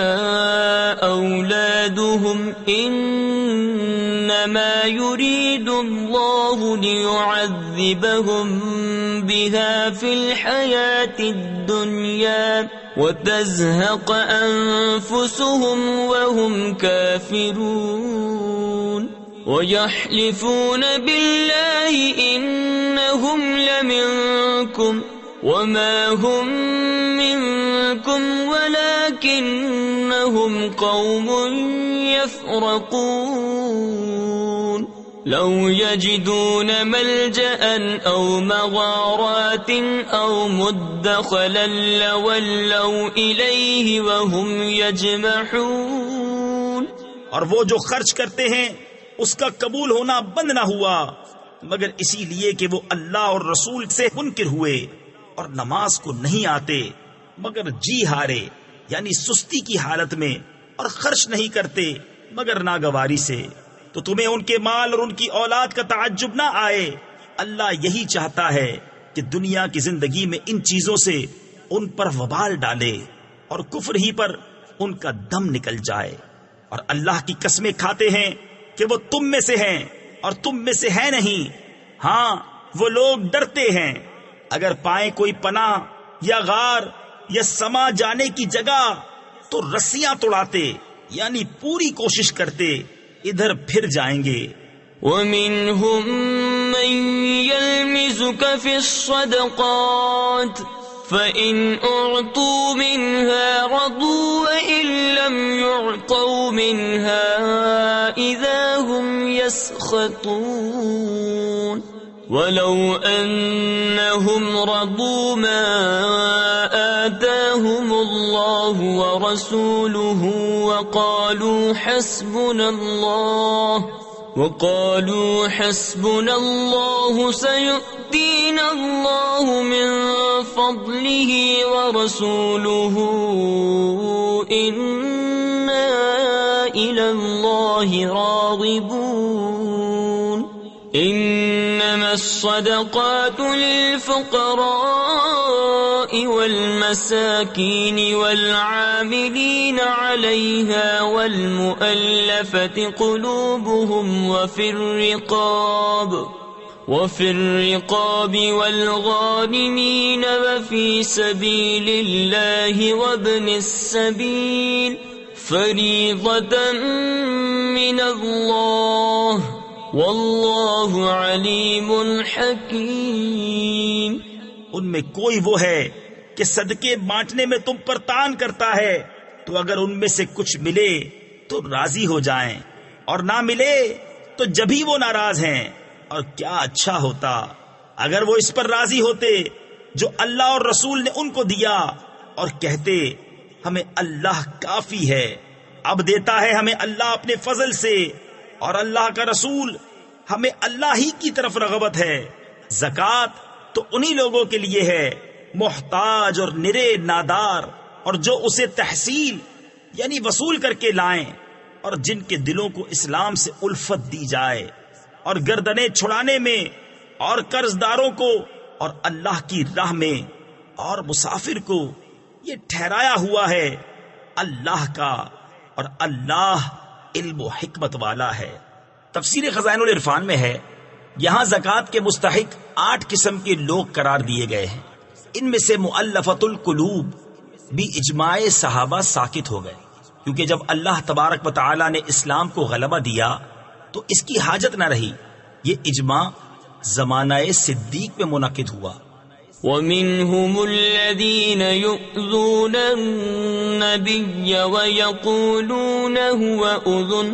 أولادهم إنما يريد الله ليعذبهم بها في الحياة الدنيا وتزهق أنفسهم وهم كافرون ويحلفون بالله إنهم لمنكم وما هم منكم ولكنهم قوم يفرقون لو يجدون ملجأ أو مغارات أو مدخلا لولوا إليه وهم يجمحون۔ اور وہ جو خرچ کرتے ہیں اس کا قبول ہونا بند نہ ہوا مگر اسی لیے کہ وہ اللہ اور رسول سے منکر ہوئے اور نماز کو نہیں آتے مگر جی ہارے یعنی سستی کی حالت میں، اور خرچ نہیں کرتے مگر ناگواری سے، تو تمہیں ان کے مال اور ان کی اولاد کا تعجب نہ آئے۔ اللہ یہی چاہتا ہے کہ دنیا کی زندگی میں ان چیزوں سے ان پر وبال ڈالے اور کفر ہی پر ان کا دم نکل جائے، اور اللہ کی قسمیں کھاتے ہیں کہ وہ تم میں سے ہیں اور تم میں سے ہے نہیں۔ ہاں وہ لوگ ڈرتے ہیں، اگر پائیں کوئی پناہ یا غار یا سما جانے کی جگہ تو رسیاں توڑاتے، یعنی پوری کوشش کرتے ادھر پھر جائیں گے۔ وَمِنْهُمْ مَنْ يَلْمِزُكَ فِي الصَّدَقَاتِ فَإِنْ أُعْطُوا مِنْهَا رَضُوا وَإِنْ لَمْ يُعْطَوْا مِنْهَا إِذَا هُمْ يَسْخَطُونَ وَلَوْ أَنَّهُمْ رَضُوا مَا آتَاهُمُ اللَّهُ وَرَسُولُهُ وقالوا حسبنا الله سيؤتينا الله من فضله ورسوله إنا إلى الله راغبون إنما الصدقات للفقراء والمساكين والعاملين عليها والمؤلفة قلوبهم وفي الرقاب والغارمين وفي سبيل الله وابن السبيل فريضة من الله واللہ علیم حکیم۔ ان میں کوئی وہ ہے کہ صدقے بانٹنے میں تم پر تان کرتا ہے، تو اگر ان میں سے کچھ ملے تو راضی ہو جائیں، اور نہ ملے تو جبھی وہ ناراض ہیں۔ اور کیا اچھا ہوتا اگر وہ اس پر راضی ہوتے جو اللہ اور رسول نے ان کو دیا، اور کہتے ہمیں اللہ کافی ہے، اب دیتا ہے ہمیں اللہ اپنے فضل سے، اور اللہ کا رسول ہمیں اللہ ہی کی طرف رغبت ہے۔ زکوٰۃ تو انہی لوگوں کے لیے ہے محتاج اور نرے نادار، اور جو اسے تحصیل یعنی وصول کر کے لائیں، اور جن کے دلوں کو اسلام سے الفت دی جائے، اور گردنیں چھڑانے میں، اور قرض داروں کو، اور اللہ کی راہ میں، اور مسافر کو یہ ٹھہرایا ہوا ہے اللہ کا، اور اللہ علم و حکمت والا ہے۔ تفسیر خزائن العرفان میں ہے، یہاں زکوٰۃ کے مستحق 8 قسم کے لوگ قرار دیے گئے ہیں۔ ان میں سے مؤلفۃ القلوب بھی اجماع صحابہ ساکت ہو گئے، کیونکہ جب اللہ تبارک و تعالی نے اسلام کو غلبہ دیا تو اس کی حاجت نہ رہی۔ یہ اجماع زمانہ صدیق میں منعقد ہوا۔ وَمِنْهُمُ الَّذِينَ يُؤْذُونَ النَّبِيَّ وَيَقُولُونَ هُوَ أُذُنٌ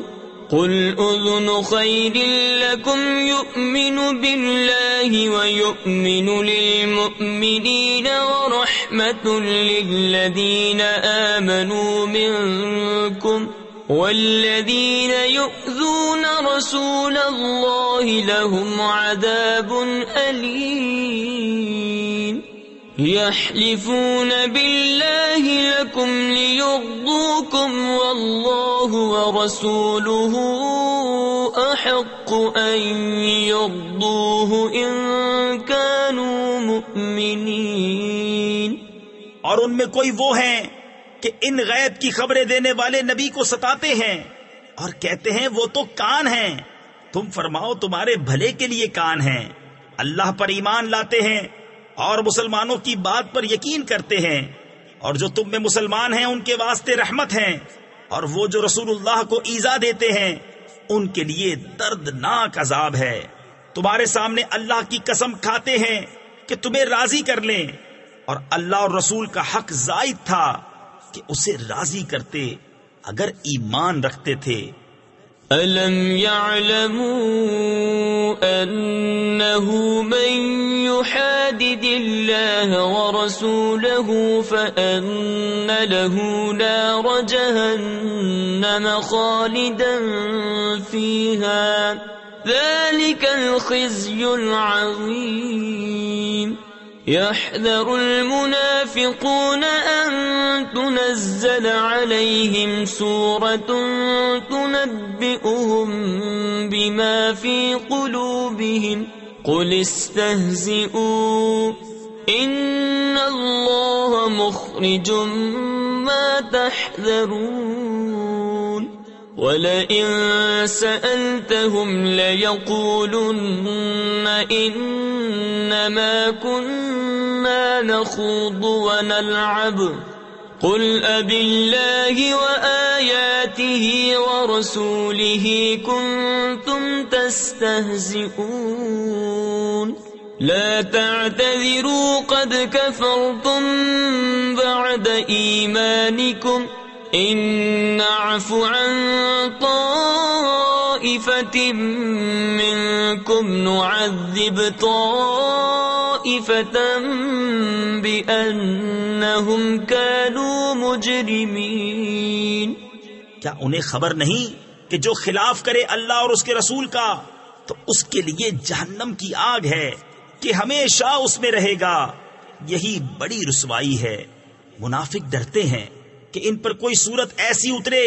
قُلْ أُذُنُ خَيْرٍ لَكُمْ يُؤْمِنُ بِاللَّهِ وَيُؤْمِنُ لِلْمُؤْمِنِينَ وَرَحْمَةٌ لِلَّذِينَ آمَنُوا مِنكُمْ وَالَّذِينَ يُؤْذُونَ رَسُولَ اللَّهِ لَهُمْ عَذَابٌ أَلِيمٌ يَحْلِفُونَ بِاللَّهِ لَكُمْ لِيُرْضُوكُمْ وَاللَّهُ وَرَسُولُهُ أَحَقُّ أَن يُرْضُوهُ إِن كَانُوا مُؤْمِنِينَ۔ اور ان میں کوئی وہ ہیں کہ ان غیب کی خبریں دینے والے نبی کو ستاتے ہیں اور کہتے ہیں وہ تو کان ہیں، تم فرماؤ تمہارے بھلے کے لیے کان ہیں۔ اللہ پر ایمان لاتے ہیں اور مسلمانوں کی بات پر یقین کرتے ہیں، اور جو تم میں مسلمان ہیں ان کے واسطے رحمت ہیں، اور وہ جو رسول اللہ کو ایذا دیتے ہیں ان کے لیے دردناک عذاب ہے۔ تمہارے سامنے اللہ کی قسم کھاتے ہیں کہ تمہیں راضی کر لیں، اور اللہ اور رسول کا حق زائد تھا کہ اسے راضی کرتے اگر ایمان رکھتے تھے۔ أَلَمْ يَعْلَمُوا أَنَّهُ مَنْ يُحَادِدِ اللَّهَ وَرَسُولَهُ فَأَنَّ لَهُ نَارَ جَهَنَّمَ خَالِدًا فِيهَا ذَلِكَ الْخِزْيُ الْعَظِيمُ۔ يحذر المنافقون أن تنزل عليهم سورة تنبئهم بما في قلوبهم قل استهزئوا إن الله مخرج ما تحذرون وَلَئِن سَأَلْتَهُمْ لَيَقُولُنَّ إِنَّمَا كُنَّا نَخُوضُ وَنَلْعَبُ قُلْ أَبِاللَّهِ وَآيَاتِهِ وَرَسُولِهِ كُنتُمْ تَسْتَهْزِئُونَ لَا تَعْتَذِرُوا قَدْ كَفَرْتُمْ بَعْدَ إِيمَانِكُمْ إن نعف عن طائفة منكم نعذب طائفة بأنهم كانوا مجرمين. کیا انہیں خبر نہیں کہ جو خلاف کرے اللہ اور اس کے رسول کا تو اس کے لیے جہنم کی آگ ہے کہ ہمیشہ اس میں رہے گا، یہی بڑی رسوائی ہے. منافق ڈرتے ہیں کہ ان پر کوئی صورت ایسی اترے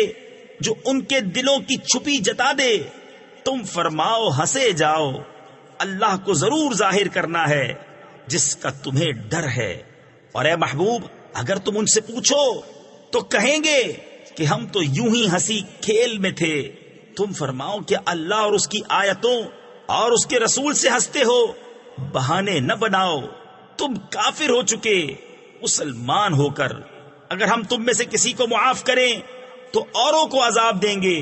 جو ان کے دلوں کی چھپی جتا دے. تم فرماؤ ہنسے جاؤ، اللہ کو ضرور ظاہر کرنا ہے جس کا تمہیں ڈر ہے. اور اے محبوب اگر تم ان سے پوچھو تو کہیں گے کہ ہم تو یوں ہی ہنسی کھیل میں تھے. تم فرماؤ کہ اللہ اور اس کی آیتوں اور اس کے رسول سے ہنستے ہو. بہانے نہ بناؤ، تم کافر ہو چکے مسلمان ہو کر. اگر ہم تم میں سے کسی کو معاف کریں تو اوروں کو عذاب دیں گے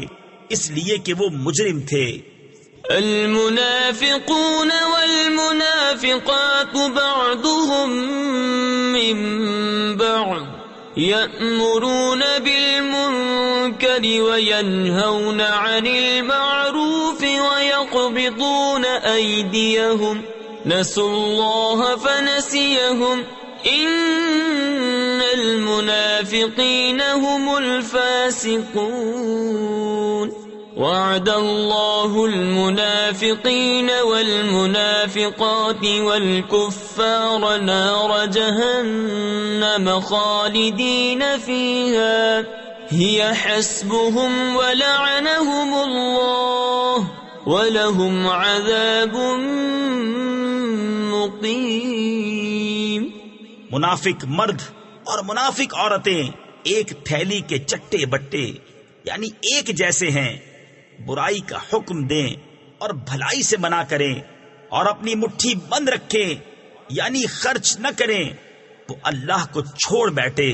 اس لیے کہ وہ مجرم تھے. المنافقون والمنافقات بعضهم من بعض يأمرون بالمنكر وينهون عن المعروف ويقبضون أيديهم نسوا الله فنسيهم إن المنافقين هم الفاسقون وعد الله المنافقين والمنافقات والكفار نار جهنم خالدين فيها هي حسبهم ولعنهم الله ولهم عذاب مقيم. منافق مرد اور منافق عورتیں ایک تھیلی کے چٹے بٹے یعنی ایک جیسے ہیں. برائی کا حکم دیں اور بھلائی سے منع کریں اور اپنی مٹھی بند رکھیں یعنی خرچ نہ کریں. وہ اللہ کو چھوڑ بیٹھے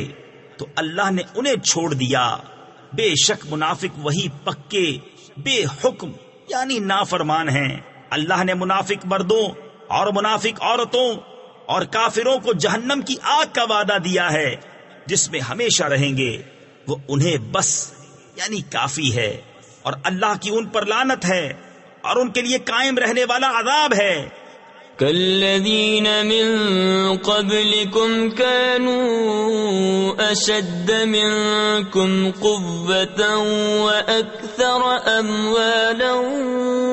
تو اللہ نے انہیں چھوڑ دیا. بے شک منافق وہی پکے بے حکم یعنی نافرمان ہیں. اللہ نے منافق مردوں اور منافق عورتوں اور کافروں کو جہنم کی آگ کا وعدہ دیا ہے جس میں ہمیشہ رہیں گے. وہ انہیں بس یعنی کافی ہے اور اللہ کی ان پر لعنت ہے اور ان کے لیے قائم رہنے والا عذاب ہے. كالذين من قبلكم كانوا أشد منكم قوة وأكثر أموالا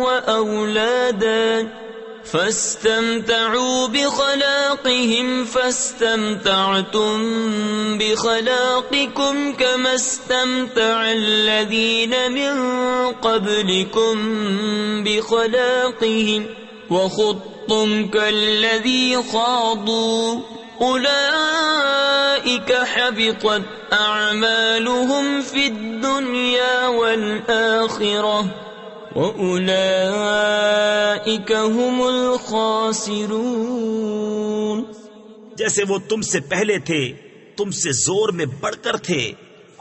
وأولادا فاستمتعوا بخلاقهم فاستمتعتم بخلاقكم كما استمتع الذين من قبلكم بخلاقهم وخضتم كالذي خاضوا أولئك حبطت أعمالهم في الدنيا والآخرة وَأُولَئِكَ هُمُ الْخَاسِرُونَ. جیسے وہ تم سے پہلے تھے تم سے زور میں بڑھ کر تھے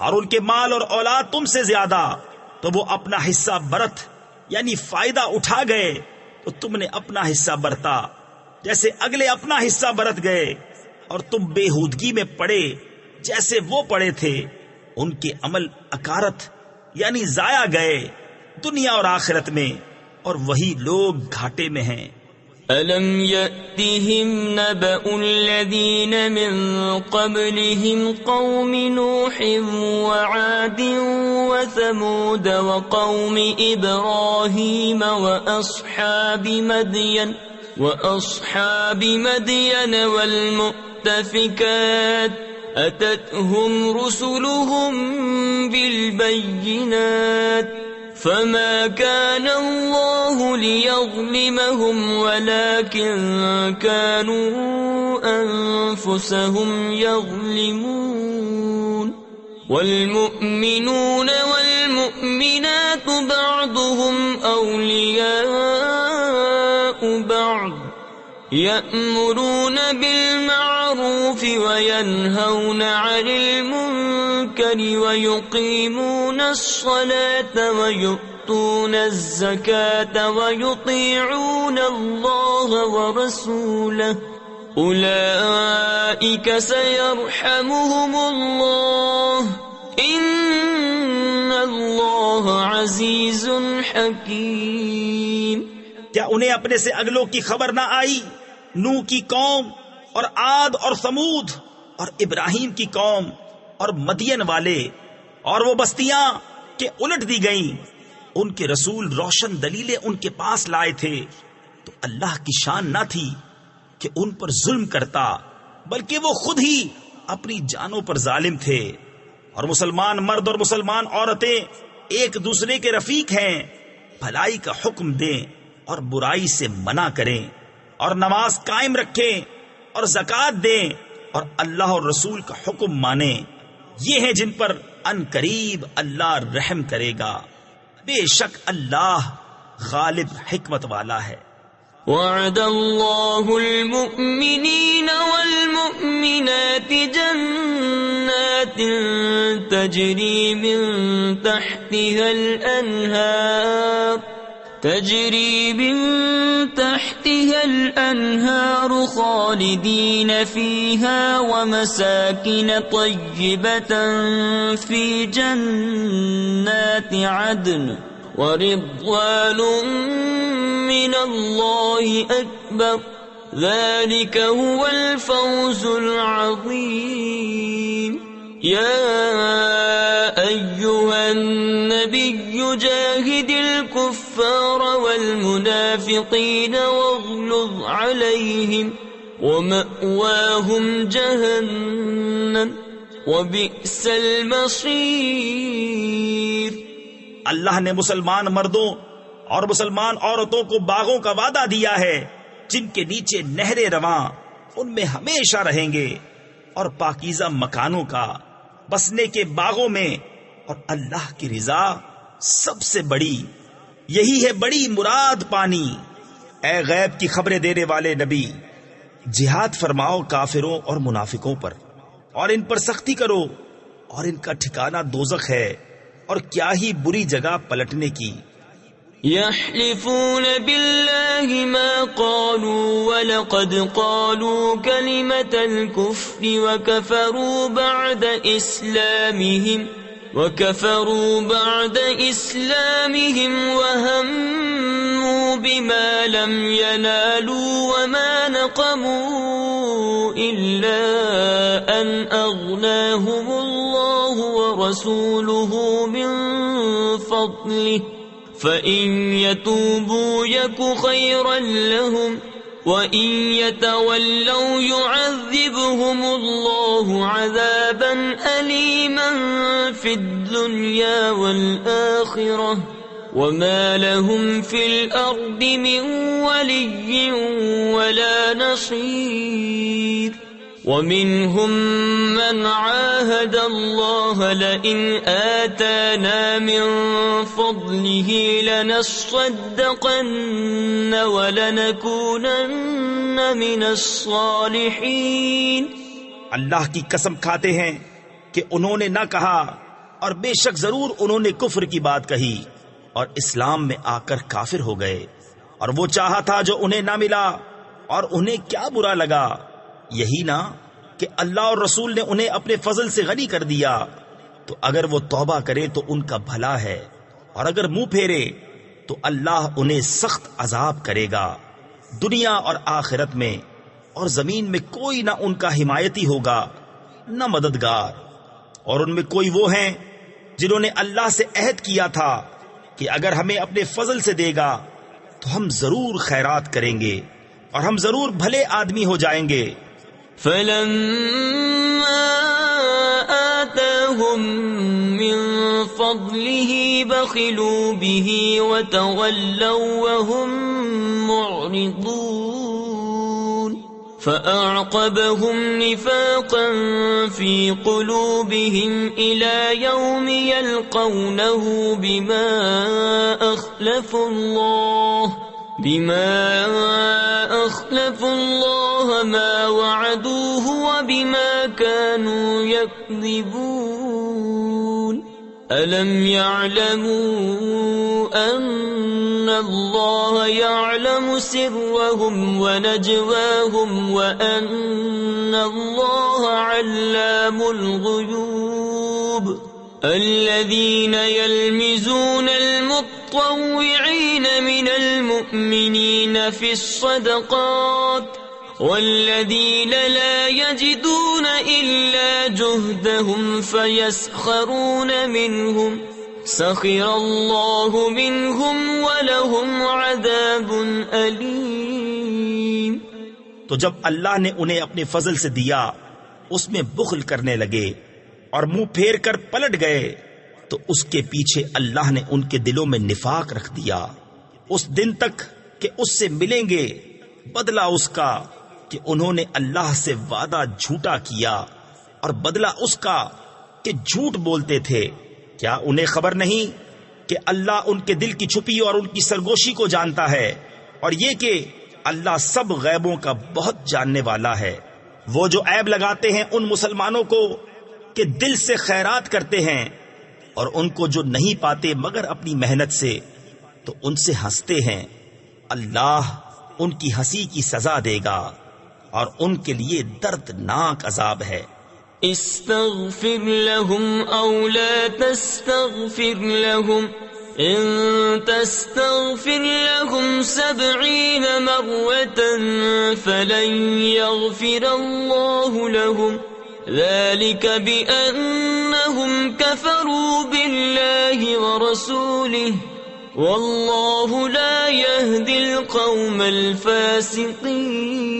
اور ان کے مال اور اولاد تم سے زیادہ تو وہ اپنا حصہ برت یعنی فائدہ اٹھا گئے تو تم نے اپنا حصہ برتا جیسے اگلے اپنا حصہ برت گئے اور تم بےہودگی میں پڑے جیسے وہ پڑے تھے. ان کے عمل اکارت یعنی ضائع گئے دنیا اور آخرت میں اور وہی لوگ گھاٹے میں ہیں. أَلَمْ يَأْتِهِمْ نَبَأُ الَّذِينَ مِنْ قَبْلِهِمْ قَوْمِ نُوحٍ وَعَادٍ وَثَمُودَ وَقَوْمِ إِبْرَاهِيمَ وَأَصْحَابِ مَدْيَنَ وأصحاب مدين والمؤتفكات أتتهم رسلهم بالبينات فما كان الله ليظلمهم ولكن كانوا أنفسهم يظلمون والمؤمنون والمؤمنات بعضهم أولياء بعض يأمرون بالمعروف وينهون عن المنكر ويقيمون الصلاة ويؤتون الزكاة ويطيعون الله ورسوله أولئك سيرحمهم الله إن الله عزيز حكيم. کیا انہیں اپنے سے اگلوں کی خبر نہ آئی؟ نوح کی قوم اور عاد اور ثمود اور ابراہیم کی قوم اور مدین والے اور وہ بستیاں کہ الٹ دی گئیں. ان کے رسول روشن دلیلیں ان کے پاس لائے تھے تو اللہ کی شان نہ تھی کہ ان پر ظلم کرتا، بلکہ وہ خود ہی اپنی جانوں پر ظالم تھے. اور مسلمان مرد اور مسلمان عورتیں ایک دوسرے کے رفیق ہیں. بھلائی کا حکم دیں اور برائی سے منع کریں اور نماز قائم رکھیں اور زکوٰۃ دیں اور اللہ اور رسول کا حکم مانیں. یہ ہیں جن پر ان قریب اللہ رحم کرے گا. بے شک اللہ غالب حکمت والا ہے. وعد الله المؤمنين والمؤمنات جنات تجري من تحتها الأنهار خالدين فيها ومساكن طيبة في جنات عدن ورضوان من الله أكبر ذلك هو الفوز العظيم. يا أيها النبي جاهد الكفار والمنافقين واغلظ عليهم ومأواهم جهنم وبئس المصير. اللہ نے مسلمان مردوں اور مسلمان عورتوں کو باغوں کا وعدہ دیا ہے جن کے نیچے نہریں رواں ان میں ہمیشہ رہیں گے، اور پاکیزہ مکانوں کا بسنے کے باغوں میں، اور اللہ کی رضا سب سے بڑی. یہی ہے بڑی مراد پانی. اے غیب کی خبریں دینے والے نبی، جہاد فرماؤ کافروں اور منافقوں پر اور ان پر سختی کرو، اور ان کا ٹھکانہ دوزخ ہے، اور کیا ہی بری جگہ پلٹنے کی. يحلفون بالله ما قالوا ولقد قالوا كلمة الكفر وكفروا بعد إسلامهم وهموا بما لم ينالوا وما نقموا إلا أن أغناهم الله ورسوله من فضله فَإِن يَتُوبُوا يَكُ خَيْرًا لَهُمْ وَإِن يَتَوَلَّوْا يُعَذِّبْهُمُ اللَّهُ عَذَابًا أَلِيمًا فِي الدُّنْيَا وَالْآخِرَةِ وَمَا لَهُمْ فِي الْأَرْضِ مِنْ وَلِيٍّ وَلَا نَصِيرٍ. وَمِنْهُمْ مَنْ عَاهَدَ اللَّهَ لَئِنْ آتَانَا مِنْ فَضْلِهِ لَنَصَّدَّقَنَّ وَلَنَكُونَنَّ مِنَ الصَّالِحِينَ. اللہ کی قسم کھاتے ہیں کہ انہوں نے نہ کہا، اور بے شک ضرور انہوں نے کفر کی بات کہی اور اسلام میں آ کر کافر ہو گئے، اور وہ چاہا تھا جو انہیں نہ ملا، اور انہیں کیا برا لگا. یہی نا کہ اللہ اور رسول نے انہیں اپنے فضل سے غنی کر دیا، تو اگر وہ توبہ کرے تو ان کا بھلا ہے، اور اگر منہ پھیرے تو اللہ انہیں سخت عذاب کرے گا. دنیا اور آخرت میں اور زمین میں کوئی نہ ان کا حمایتی ہوگا نہ مددگار. اور ان میں کوئی وہ ہیں جنہوں نے اللہ سے عہد کیا تھا کہ اگر ہمیں اپنے فضل سے دے گا تو ہم ضرور خیرات کریں گے، اور ہم ضرور بھلے آدمی ہو جائیں گے۔ فلما آتاهم من فضله بخلوا به وتولوا وهم معرضون فأعقبهم نفاقا في قلوبهم إلى يوم يلقونه بما أخلفوا الله ما وعدوه وبما كانوا يكذبون ألم يعلموا أن الله يعلم سرهم ونجواهم وأن الله علام الغيوب الذين يلمزون المطوعين من المؤمنين في الصدقات والذين لا يجدون إلا جهدهم فيسخرون منهم سخر الله منهم ولهم عذاب أليم۔ تو جب اللہ نے انہیں اپنے فضل سے دیا اس میں بخل کرنے لگے اور منہ پھیر کر پلٹ گئے تو اس کے پیچھے اللہ نے ان کے دلوں میں نفاق رکھ دیا اس دن تک کہ اس سے ملیں گے بدلہ اس کا کہ انہوں نے اللہ سے وعدہ جھوٹا کیا اور بدلہ اس کا کہ جھوٹ بولتے تھے۔ کیا انہیں خبر نہیں کہ اللہ ان کے دل کی چھپی اور ان کی سرگوشی کو جانتا ہے، اور یہ کہ اللہ سب غیبوں کا بہت جاننے والا ہے۔ وہ جو عیب لگاتے ہیں ان مسلمانوں کو کہ دل سے خیرات کرتے ہیں اور ان کو جو نہیں پاتے مگر اپنی محنت سے، تو ان سے ہنستے ہیں، اللہ ان کی ہنسی کی سزا دے گا اور ان کے لیے دردناک عذاب ہے۔ استغفر لهم او لا تستغفر لهم ان تستغفر لهم 70 مرة فلن يغفر الله لهم ذلك بأنهم كفروا بالله ورسوله والله لا يهدي القوم الفاسقين۔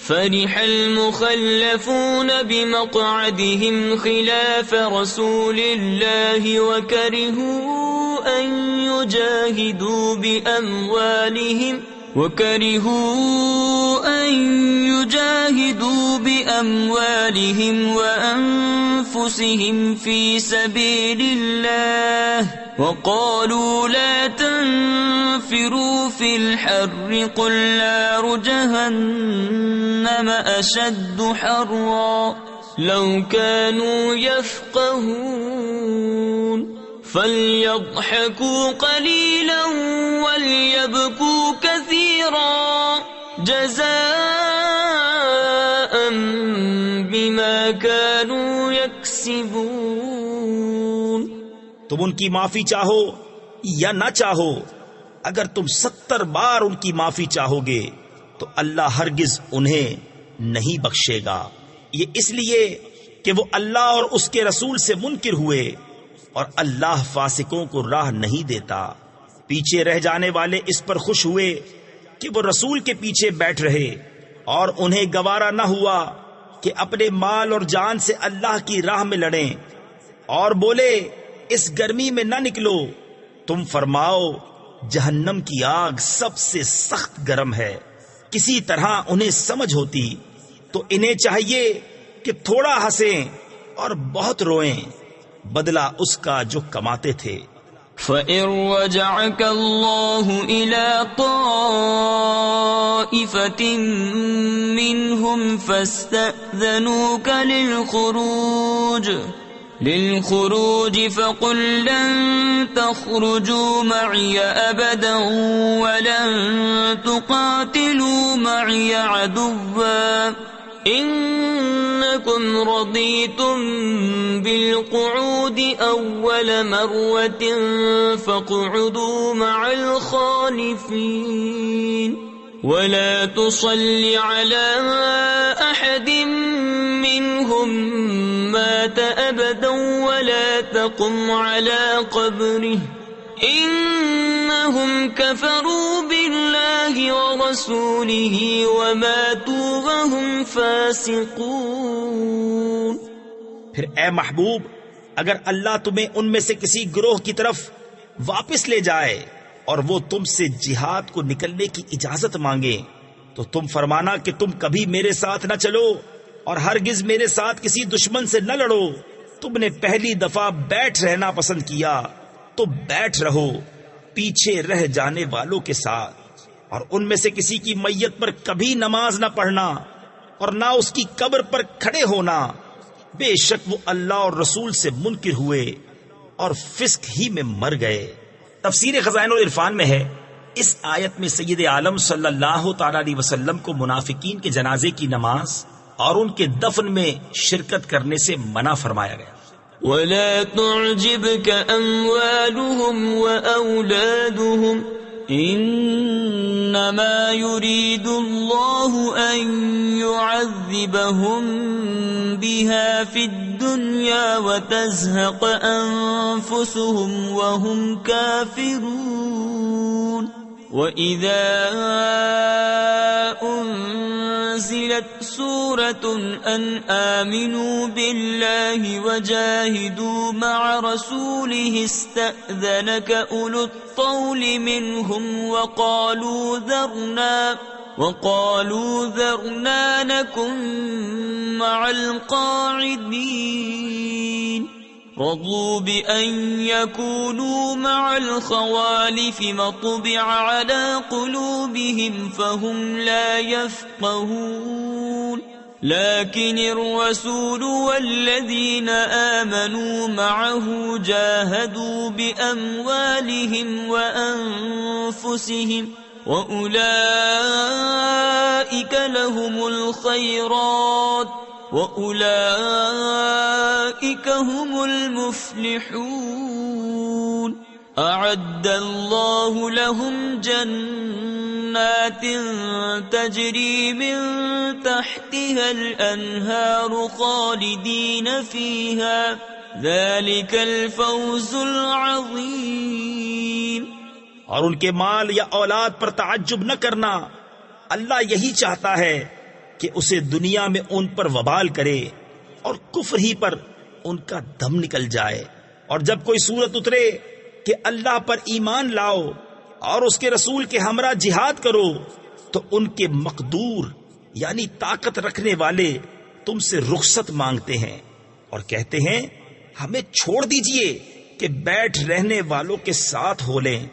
فرح المخلفون بمقعدهم خلاف رسول الله وكرهوا أن يجاهدوا بأموالهم وأنفسهم في سبيل الله وقالوا لا تنفروا في الحر قل نار جهنم أشد حرا لو كانوا يفقهون فليضحكوا قليلا وليبكوا كثيرا جزاء بما كانوا يكسبون۔ تم ان کی معافی چاہو یا نہ چاہو، اگر تم 70 بار ان کی معافی چاہو گے تو اللہ ہرگز انہیں نہیں بخشے گا، یہ اس لیے کہ وہ اللہ اور اس کے رسول سے منکر ہوئے اور اللہ فاسقوں کو راہ نہیں دیتا۔ پیچھے رہ جانے والے اس پر خوش ہوئے کہ وہ رسول کے پیچھے بیٹھ رہے اور انہیں گوارا نہ ہوا کہ اپنے مال اور جان سے اللہ کی راہ میں لڑیں، اور بولے اس گرمی میں نہ نکلو، تم فرماؤ جہنم کی آگ سب سے سخت گرم ہے۔ کسی طرح انہیں سمجھ ہوتی تو انہیں چاہیے کہ تھوڑا ہنسیں اور بہت روئیں، بدلہ اس کا جو کماتے تھے۔ فَإِن رَّجَعَكَ اللَّهُ إِلَىٰ طَائِفَةٍ مِّنْهُمْ فَاسْتَأْذَنُوكَ للخروج فقل لن تخرجوا معي أبدا ولن تقاتلوا معي عدوا إنكم رضيتم بالقعود أول مرة فاقعدوا مع الخالفين ولا تصل على أحد منهم مات أبدا ولا تقم على قبره إنهم كفروا بالله الله ورسوله وماتوا وهم فاسقون۔ پھر اے محبوب، اگر اللہ تمہیں ان میں سے کسی گروہ کی طرف واپس لے جائے اور وہ تم سے جہاد کو نکلنے کی اجازت مانگے تو تم فرمانا کہ تم کبھی میرے ساتھ نہ چلو اور ہرگز میرے ساتھ کسی دشمن سے نہ لڑو۔ تم نے پہلی دفعہ بیٹھ رہنا پسند کیا تو بیٹھ رہو پیچھے رہ جانے والوں کے ساتھ، اور ان میں سے کسی کی میت پر کبھی نماز نہ پڑھنا اور نہ اس کی قبر پر کھڑے ہونا، بے شک وہ اللہ اور رسول سے منکر ہوئے اور فسق ہی میں مر گئے۔ تفسیر خزائن العرفان میں ہے، اس آیت میں سید عالم صلی اللہ تعالی علیہ وسلم کو منافقین کے جنازے کی نماز اور ان کے دفن میں شرکت کرنے سے منع فرمایا گیا۔ وَلَا تُعْجِبْكَ أَمْوَالُهُمْ وَأَوْلَادُهُمْ إِنَّمَا يُرِيدُ اللَّهُ أَن يُعَذِّبَهُم بِهَا فِي الدُّنْيَا وَتَزْهَقَ أَنفُسُهُمْ وَهُمْ كَافِرُونَ۔ وَإِذَا أُنزِلَتْ سُورَةٌ أَنْ آمِنُوا بِاللَّهِ وَجَاهِدُوا مَعَ رَسُولِهِ اسْتَأْذَنَكَ أُولُو الطَّوْلِ مِنْهُمْ وَقَالُوا ذَرْنَا نَكُنْ مَعَ الْقَاعِدِينَ۔ رضوا بأن يكونوا مع الخوالف وطبع على قلوبهم فهم لا يفقهون، لكن الرسول والذين آمنوا معه جاهدوا بأموالهم وأنفسهم وأولئك لهم الخيرات وَأُولَئِكَ هُمُ الْمُفْلِحُونَ۔ أَعَدَّ اللَّهُ لَهُمْ جَنَّاتٍ تَجْرِي مِن تَحْتِهَا الْأَنْهَارُ خَالِدِينَ فِيهَا ذَلِكَ الْفَوْزُ الْعَظِيمُ۔ اور ان کے مال یا اولاد پر تعجب نہ کرنا، اللہ یہی چاہتا ہے کہ اسے دنیا میں ان پر وبال کرے اور کفر ہی پر ان کا دم نکل جائے، اور جب کوئی صورت اترے کہ اللہ پر ایمان لاؤ اور اس کے رسول کے ہمراہ جہاد کرو تو ان کے مقدور یعنی طاقت رکھنے والے تم سے رخصت مانگتے ہیں اور کہتے ہیں ہمیں چھوڑ دیجئے کہ بیٹھ رہنے والوں کے ساتھ ہو لیں۔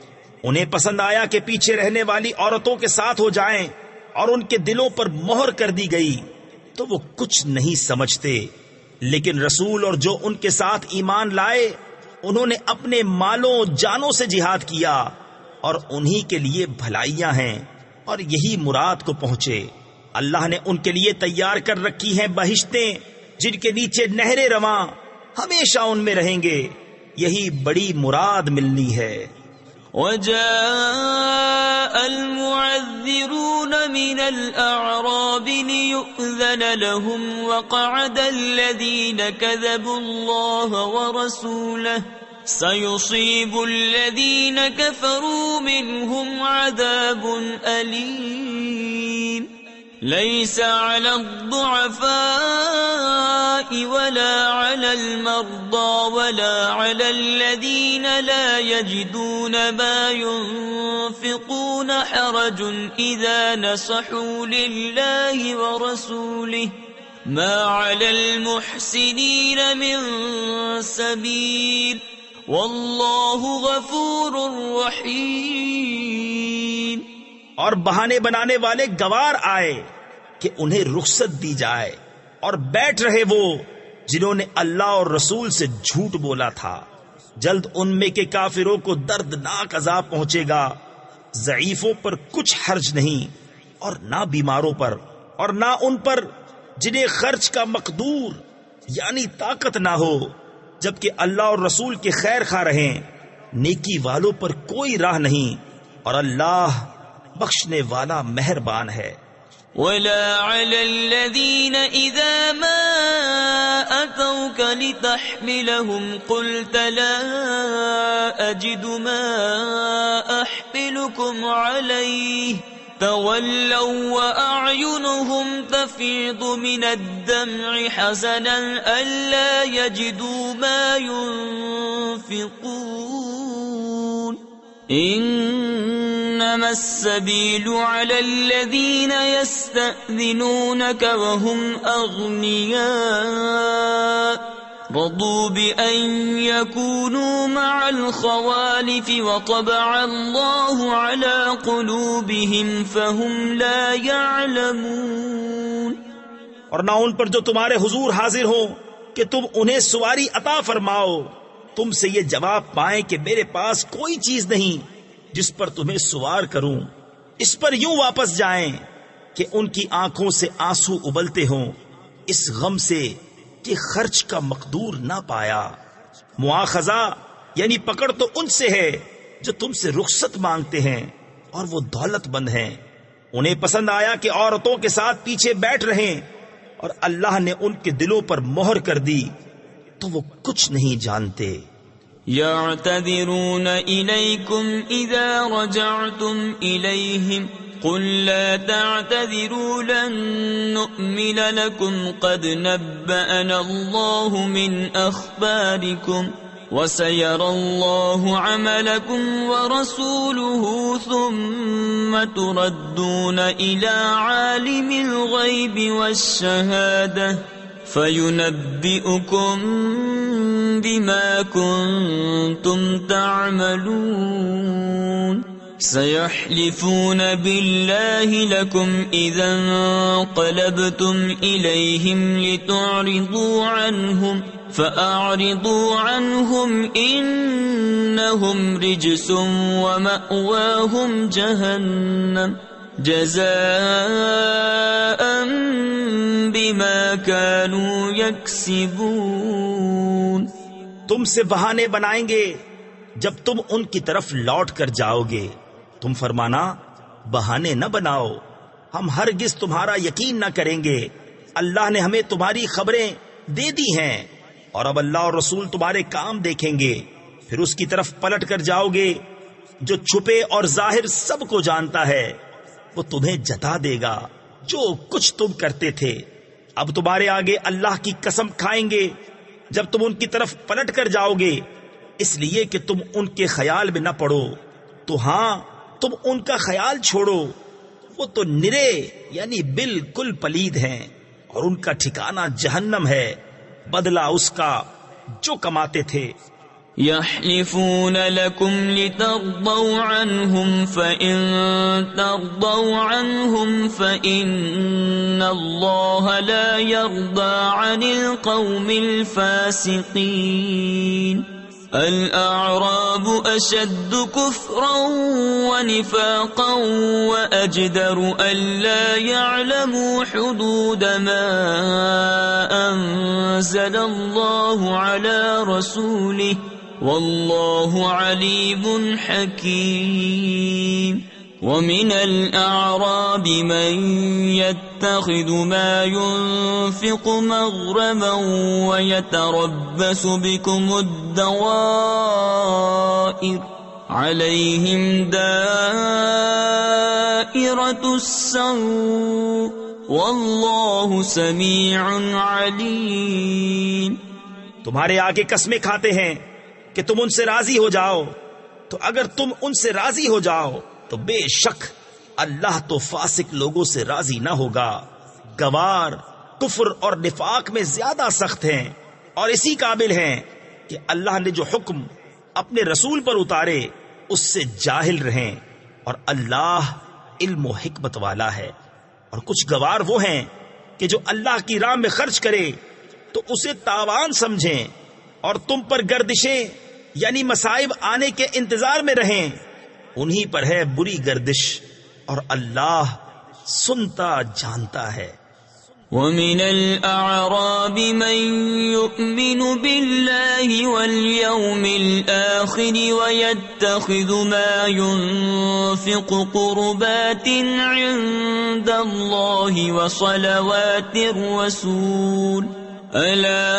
انہیں پسند آیا کہ پیچھے رہنے والی عورتوں کے ساتھ ہو جائیں اور ان کے دلوں پر مہر کر دی گئی تو وہ کچھ نہیں سمجھتے، لیکن رسول اور جو ان کے ساتھ ایمان لائے انہوں نے اپنے مالوں جانوں سے جہاد کیا اور انہی کے لیے بھلائیاں ہیں اور یہی مراد کو پہنچے۔ اللہ نے ان کے لیے تیار کر رکھی ہیں بہشتیں جن کے نیچے نہریں رواں، ہمیشہ ان میں رہیں گے، یہی بڑی مراد ملنی ہے۔ وَجَاءَ الْمُعَذِّرُونَ مِنَ الْأَعْرَابِ لِيُؤْذَنَ لَهُمْ وَقَعَدَ الَّذِينَ كَذَبُوا اللَّهَ وَرَسُولَهُ سَيُصِيبُ الَّذِينَ كَفَرُوا مِنْهُمْ عَذَابٌ أَلِيمٌ۔ لَيْسَ عَلَى الضُّعَفَاءِ وَلَا عَلَى الْمَرْضَى وَلَا عَلَى الَّذِينَ لَا يَجِدُونَ مَا يُنْفِقُونَ حَرَجٌ إِذَا نَصَحُوا لِلَّهِ وَرَسُولِهِ مَا عَلَى الْمُحْسِنِينَ مِنْ سَبِيلٍ وَاللَّهُ غَفُورٌ رَحِيمٌ۔ اور بہانے بنانے والے گوار آئے کہ انہیں رخصت دی جائے اور بیٹھ رہے وہ جنہوں نے اللہ اور رسول سے جھوٹ بولا تھا، جلد ان میں کے کافروں کو دردناک عذاب پہنچے گا۔ ضعیفوں پر کچھ حرج نہیں اور نہ بیماروں پر اور نہ ان پر جنہیں خرچ کا مقدور یعنی طاقت نہ ہو، جبکہ اللہ اور رسول کے خیر خواہ رہیں۔ نیکی والوں پر کوئی راہ نہیں اور اللہ بخشنے والا مہربان ہے۔ وَلَا عَلَى الَّذِينَ إِذَا مَا أَتَوْكَ لِتَحْمِلَهُمْ قُلْتَ لَا أَجِدُ مَا أَحْمِلُكُمْ عَلَيْهِ تولوا وأعينهم تفيض من الدمع حزنا ألا يجدوا ما ينفقون إنما السبيل على الذين يستأذنونك وهم أغنياء رضوا بأن يكونوا مع الخوالف وطبع الله على قلوبهم فهم لا يعلمون. اور نہ ان پر جو تمہارے حضور حاضر ہوں کہ تم انہیں سواری عطا فرماؤ. تم سے یہ جواب پائیں کہ میرے پاس کوئی چیز نہیں جس پر تمہیں سوار کروں. اس پر یوں واپس جائیں کہ ان کی آنکھوں سے آنسو ابلتے ہوں اس غم سے کہ خرچ کا مقدور نہ پایا. مواخذہ یعنی پکڑ تو ان سے ہے جو تم سے رخصت مانگتے ہیں اور وہ دولت مند ہیں. انہیں پسند آیا کہ عورتوں کے ساتھ پیچھے بیٹھ رہیں اور اللہ نے ان کے دلوں پر مہر کر دی تو وہ کچھ نہیں جانتے. يعتذرون إليكم إذا رجعتم إليهم قل لا تعتذروا لن نؤمن لكم قد نبأنا الله من أخباركم وسيرى الله عملكم ورسوله ثم تردون إلى عالم الغيب والشهادة فَيُنَبِّئُكُم بِمَا كُنتُمْ تَعْمَلُونَ. سَيَحْلِفُونَ بِاللَّهِ لَكُمْ إِذَا انقَلَبْتُمْ إِلَيْهِمْ لِتُعْرِضُوا عَنْهُمْ فَأَعْرِضُوا عَنْهُمْ إِنَّهُمْ رِجْسٌ وَمَأْوَاهُمْ جَهَنَّمُ جزاء بما كانوا يكسبون. تم سے بہانے بنائیں گے جب تم ان کی طرف لوٹ کر جاؤ گے. تم فرمانا بہانے نہ بناؤ، ہم ہرگز تمہارا یقین نہ کریں گے. اللہ نے ہمیں تمہاری خبریں دے دی ہیں اور اب اللہ اور رسول تمہارے کام دیکھیں گے. پھر اس کی طرف پلٹ کر جاؤ گے جو چھپے اور ظاہر سب کو جانتا ہے. وہ تمہیں جتا دے گا جو کچھ تم کرتے تھے. اب تمہارے آگے اللہ کی قسم کھائیں گے جب تم ان کی طرف پلٹ کر جاؤ گے، اس لیے کہ تم ان کے خیال میں نہ پڑو. تو ہاں تم ان کا خیال چھوڑو، وہ تو نرے یعنی بالکل پلید ہیں اور ان کا ٹھکانہ جہنم ہے، بدلہ اس کا جو کماتے تھے. يحلفون لكم لترضوا عنهم فإن ترضوا عنهم فإن الله لا يرضى عن القوم الفاسقين. الأعراب أشد كفرا ونفاقا وأجدر ألا يعلموا حدود ما أنزل الله على رسوله والله عليم حكيم. ومن الأعراب من يتخذ ما ينفق مغرما ويتربص بكم الدوائر عليهم دائرة السوء والله سميع عليم. تمہارے آگے قسمیں کھاتے ہیں کہ تم ان سے راضی ہو جاؤ، تو اگر تم ان سے راضی ہو جاؤ تو بے شک اللہ تو فاسق لوگوں سے راضی نہ ہوگا. گوار کفر اور نفاق میں زیادہ سخت ہیں اور اسی قابل ہیں کہ اللہ نے جو حکم اپنے رسول پر اتارے اس سے جاہل رہیں، اور اللہ علم و حکمت والا ہے. اور کچھ گوار وہ ہیں کہ جو اللہ کی راہ میں خرچ کرے تو اسے تاوان سمجھیں اور تم پر گردشیں یعنی مصائب آنے کے انتظار میں رہیں. انہی پر ہے بری گردش اور اللہ سنتا جانتا ہے. وَمِنَ الْأَعْرَابِ مَن يُؤْمِنُ بِاللَّهِ وَالْيَوْمِ الْآخِرِ وَيَتَّخِذُ مَا يُنفِقُ قُرُبَاتٍ عِندَ اللَّهِ وَصَلَوَاتِ الرَّسُولِ أَلَا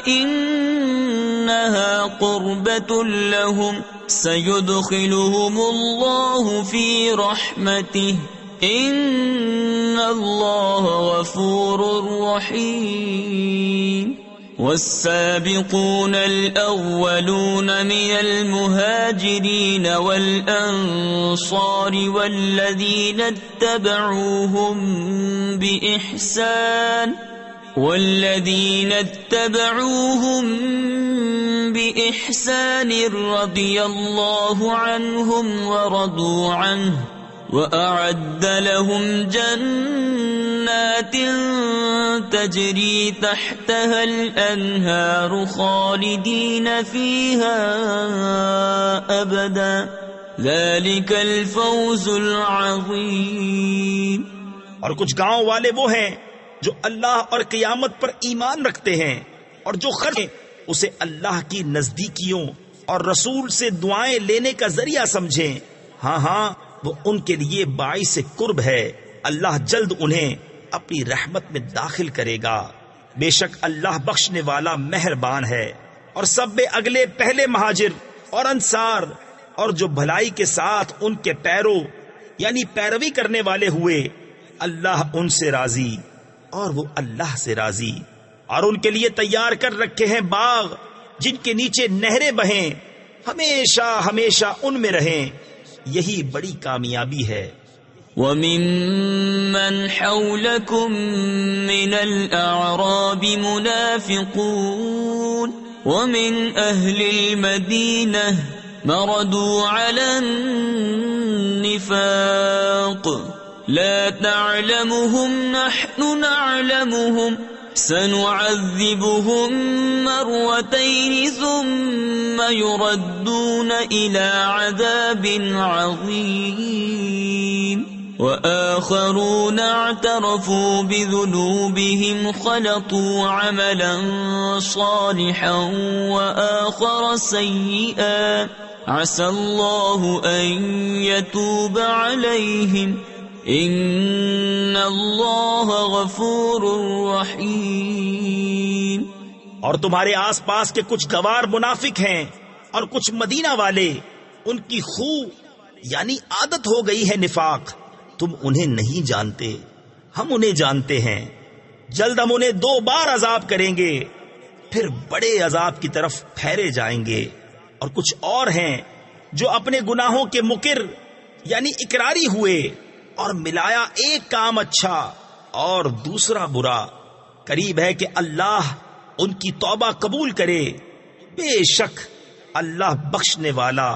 إِنَّ أنها قربة لهم سيدخلهم الله في رحمته إن الله غفور رحيم والسابقون الأولون من المهاجرين والأنصار والذين اتبعوهم بإحسان رضي الله عنهم ورضوا عنه وأعد لهم جنات تجري تحتها الأنهار خالدين فيها أبدا ذلك الفوز العظيم۔ اور کچھ گاؤں والے وہ ہیں جو اللہ اور قیامت پر ایمان رکھتے ہیں اور جو خرچ اسے اللہ کی نزدیکیوں اور رسول سے دعائیں لینے کا ذریعہ سمجھیں، ہاں وہ ان کے لیے باعث قرب ہے، اللہ جلد انہیں اپنی رحمت میں داخل کرے گا، بے شک اللہ بخشنے والا مہربان ہے۔ اور سب اگلے پہلے مہاجر اور انصار اور جو بھلائی کے ساتھ ان کے یعنی پیروی کرنے والے ہوئے، اللہ ان سے راضی اور وہ اللہ سے راضی، اور ان کے لیے تیار کر رکھے ہیں باغ جن کے نیچے نہریں بہیں، ہمیشہ ہمیشہ ان میں رہیں، یہی بڑی کامیابی ہے۔ وَمِمَّنْ حَوْلَكُمْ مِنَ الْأَعْرَابِ مُنَافِقُونَ وَمِنْ أَهْلِ الْمَدِينَةِ مَرَدُوا عَلَى النِّفَاقِ لَا تَعْلَمُهُمْ نَحْنُ نَعْلَمُهُمْ سنعذبهم مرتين ثم يردون إلى عذاب عظيم وآخرون اعترفوا بذنوبهم خلطوا عملا صالحا وآخر سيئا عسى الله أن يتوب عليهم ان اللہ غفور رحیم۔ اور تمہارے آس پاس کے کچھ گوار منافق ہیں اور کچھ مدینہ والے، ان کی خو یعنی عادت ہو گئی ہے نفاق، تم انہیں نہیں جانتے، ہم انہیں جانتے ہیں، جلد ہم انہیں 2 بار عذاب کریں گے، پھر بڑے عذاب کی طرف پھیرے جائیں گے۔ اور کچھ اور ہیں جو اپنے گناہوں کے مقر یعنی اقراری ہوئے اور ملایا ایک کام اچھا اور دوسرا برا، قریب ہے کہ اللہ ان کی توبہ قبول کرے، بے شک اللہ بخشنے والا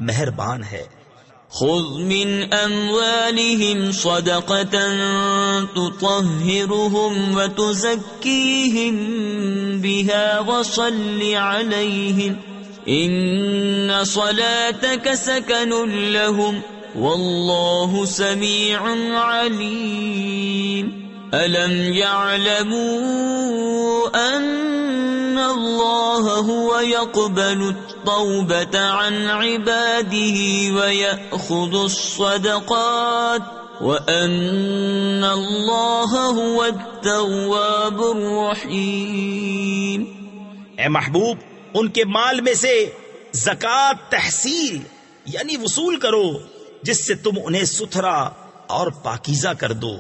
مہربان ہے۔ خذ من اموالهم صدقة تطهرهم وتزكيهم بها وصل عليهم ان صلاتك سكن لهم واللہ سمیع علیم۔ ألم يعلموا أن الله هو يقبل التوبة عن عباده ويأخذ الصدقات وأن الله هو التواب الرحيم۔ اے محبوب، ان کے مال میں سے زکوٰۃ تحصیل یعنی وصول کرو جس سے تم انہیں ستھرا اور پاکیزہ کر دو،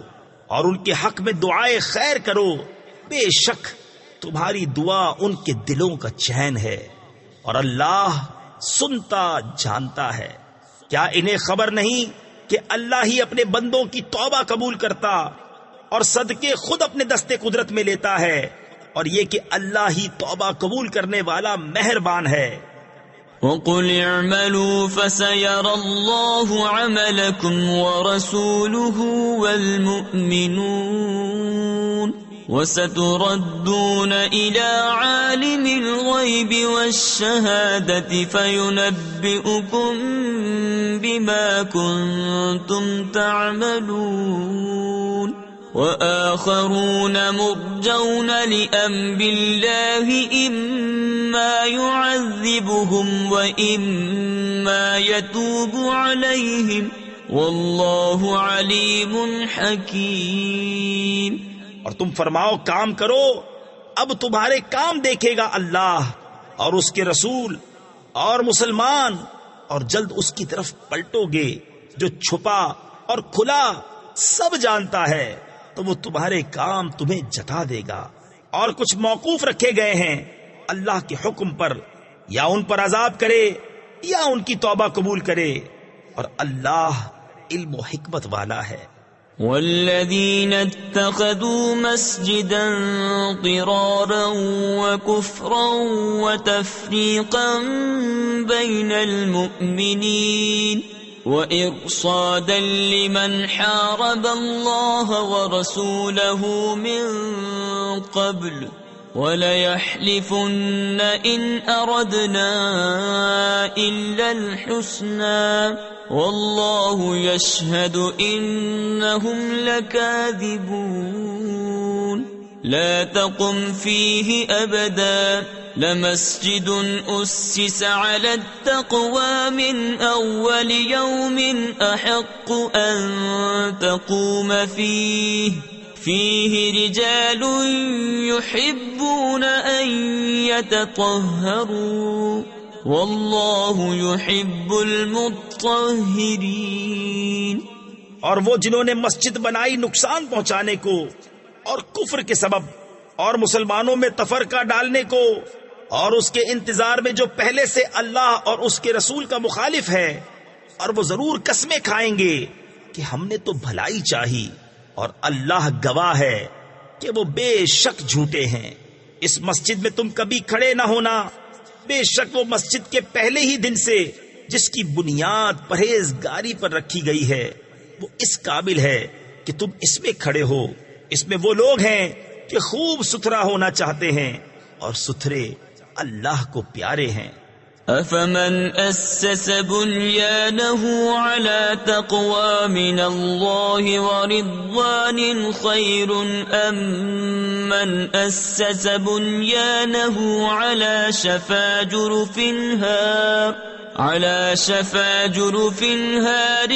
اور ان کے حق میں دعائے خیر کرو، بے شک تمہاری دعا ان کے دلوں کا چین ہے، اور اللہ سنتا جانتا ہے۔ کیا انہیں خبر نہیں کہ اللہ ہی اپنے بندوں کی توبہ قبول کرتا اور صدقے خود اپنے دستے قدرت میں لیتا ہے، اور یہ کہ اللہ ہی توبہ قبول کرنے والا مہربان ہے۔ وَقُلِ اعْمَلُوا فَسَيَرَى اللَّهُ عَمَلَكُمْ وَرَسُولُهُ وَالْمُؤْمِنُونَ وَسَتُرَدُّونَ إِلَى عَالِمِ الْغَيْبِ وَالشَّهَادَةِ فَيُنَبِّئُكُم بِمَا كُنتُمْ تَعْمَلُونَ وَآخَرُونَ مُرْجَوْنَ لِأَمْرِ اللَّهِ إِمَّا يُعَذِّبُهُمْ وَإِمَّا يَتُوبُ عَلَيْهِمْ وَاللَّهُ عَلِيمٌ حَكِيمٌ۔ اور تم فرماؤ کام کرو، اب تمہارے کام دیکھے گا اللہ، اور اس کے رسول اور مسلمان، اور جلد اس کی طرف پلٹو گے جو چھپا اور کھلا سب جانتا ہے، تو وہ تمہارے کام تمہیں جتا دے گا۔ اور کچھ موقوف رکھے گئے ہیں اللہ کے حکم پر، یا ان پر عذاب کرے یا ان کی توبہ قبول کرے، اور اللہ علم و حکمت والا ہے۔ والذين اتخذوا مسجدا ضرارا وكفرا وتفريقا بين المؤمنين وإرصادا لمن حارب الله ورسوله من قبل وَلَيَحْلِفُنَّ إِنْ أَرَدْنَا إِلَّا الْحُسْنَى وَاللَّهُ يَشْهَدُ إِنَّهُمْ لَكَاذِبُونَ لَا تَقُمْ فِيهِ أَبَدًا لَمَسْجِدٌ أُسِّسَ عَلَى التَّقْوَى مِنْ أَوَّلِ يَوْمٍ أَحَقُّ أَنْ تَقُومَ فيه رجال يحبون أن يتطهروا والله يحب المطهرين۔ اور وہ جنہوں نے مسجد بنائی نقصان پہنچانے کو اور کفر کے سبب اور مسلمانوں میں تفرقہ ڈالنے کو، اور اس کے انتظار میں جو پہلے سے اللہ اور اس کے رسول کا مخالف ہے، اور وہ ضرور قسمیں کھائیں گے کہ ہم نے تو بھلائی چاہی، اور اللہ گواہ ہے کہ وہ بے شک جھوٹے ہیں۔ اس مسجد میں تم کبھی کھڑے نہ ہونا، بے شک وہ مسجد کے پہلے ہی دن سے جس کی بنیاد پرہیزگاری پر رکھی گئی ہے، وہ اس قابل ہے کہ تم اس میں کھڑے ہو۔ اس میں وہ لوگ ہیں کہ خوب ستھرا ہونا چاہتے ہیں، اور ستھرے اللہ کو پیارے ہیں۔ أَفَمَنْ أَسَّسَ بُنْيَانَهُ عَلَى تَقْوَى مِنَ اللَّهِ وَرِضْوَانٍ خَيْرٌ أَمْ مَنْ أَسَّسَ بُنْيَانَهُ عَلَى شَفَا جُرُفٍ هَارٍ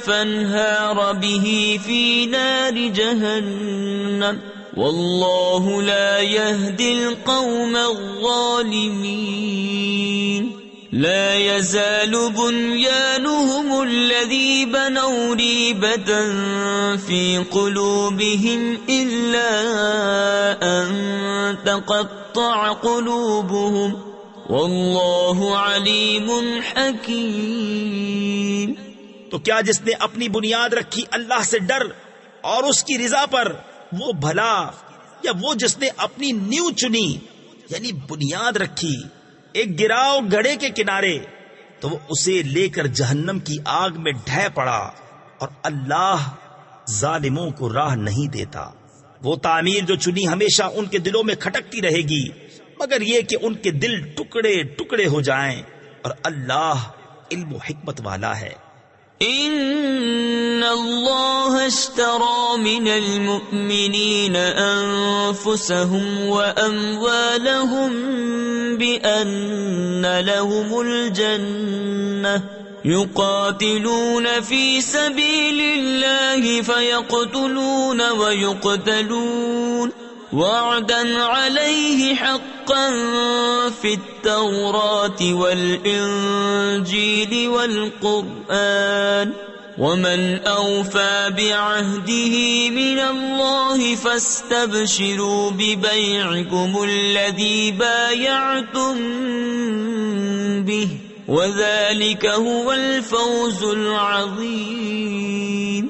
فَانْهَارَ بِهِ فِي نَارِ جَهَنَّمَ واللہ لا يهدي القوم الظالمین۔ لا يزال بنيانهم الذي بنوا ريبة في قلوبهم إلا أن تقطع قلوبهم واللہ علیم حکیم۔ تو کیا جس نے اپنی بنیاد رکھی اللہ سے ڈر اور اس کی رضا پر، وہ بھلا، یا وہ جس نے اپنی نیو چنی یعنی بنیاد رکھی ایک گراؤ گڑھے کے کنارے، تو وہ اسے لے کر جہنم کی آگ میں ڈھہ پڑا، اور اللہ ظالموں کو راہ نہیں دیتا۔ وہ تعمیر جو چنی ہمیشہ ان کے دلوں میں کھٹکتی رہے گی، مگر یہ کہ ان کے دل ٹکڑے ٹکڑے ہو جائیں، اور اللہ علم و حکمت والا ہے۔ ان اللہ اشترى من المؤمنین انفسهم واموالهم بان لهم الجنة يقاتلون في سبيل الله فيقتلون ويقتلون وعدا عليه حقا في التوراة والإنجيل والقرآن ومن أوفى بعهده من الله فاستبشروا ببيعكم الذي بايعتم به وذلك هو الفوز العظيم۔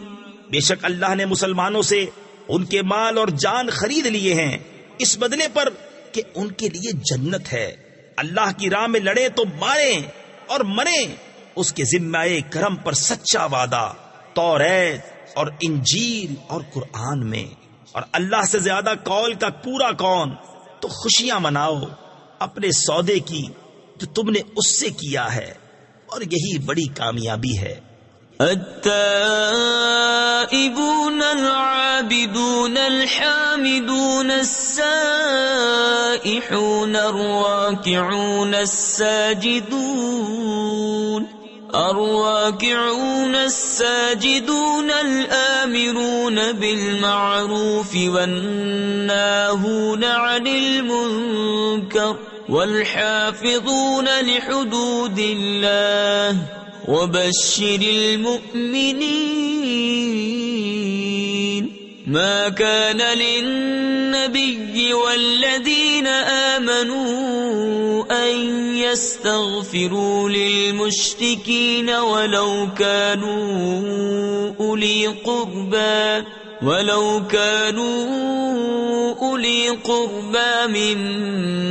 بے شک اللہ نے مسلمانوں سے ان کے مال اور جان خرید لیے ہیں، اس بدلے پر کہ ان کے لیے جنت ہے۔ اللہ کی راہ میں لڑے تو ماریں اور مریں، اس کے ذمہ کرم پر سچا وعدہ توریت اور انجیل اور قرآن میں۔ اور اللہ سے زیادہ قول کا پورا کون؟ تو خوشیاں مناؤ اپنے سودے کی جو تم نے اس سے کیا ہے، اور یہی بڑی کامیابی ہے۔ التائبون العابدون الحامدون السائحون الراكعون الساجدون الآمرون بالمعروف والناهون عن المنكر والحافظون لحدود الله وبشر المؤمنين ما كان للنبي والذين آمنوا أن يستغفروا للمشركين ولو كانوا أولي قربى من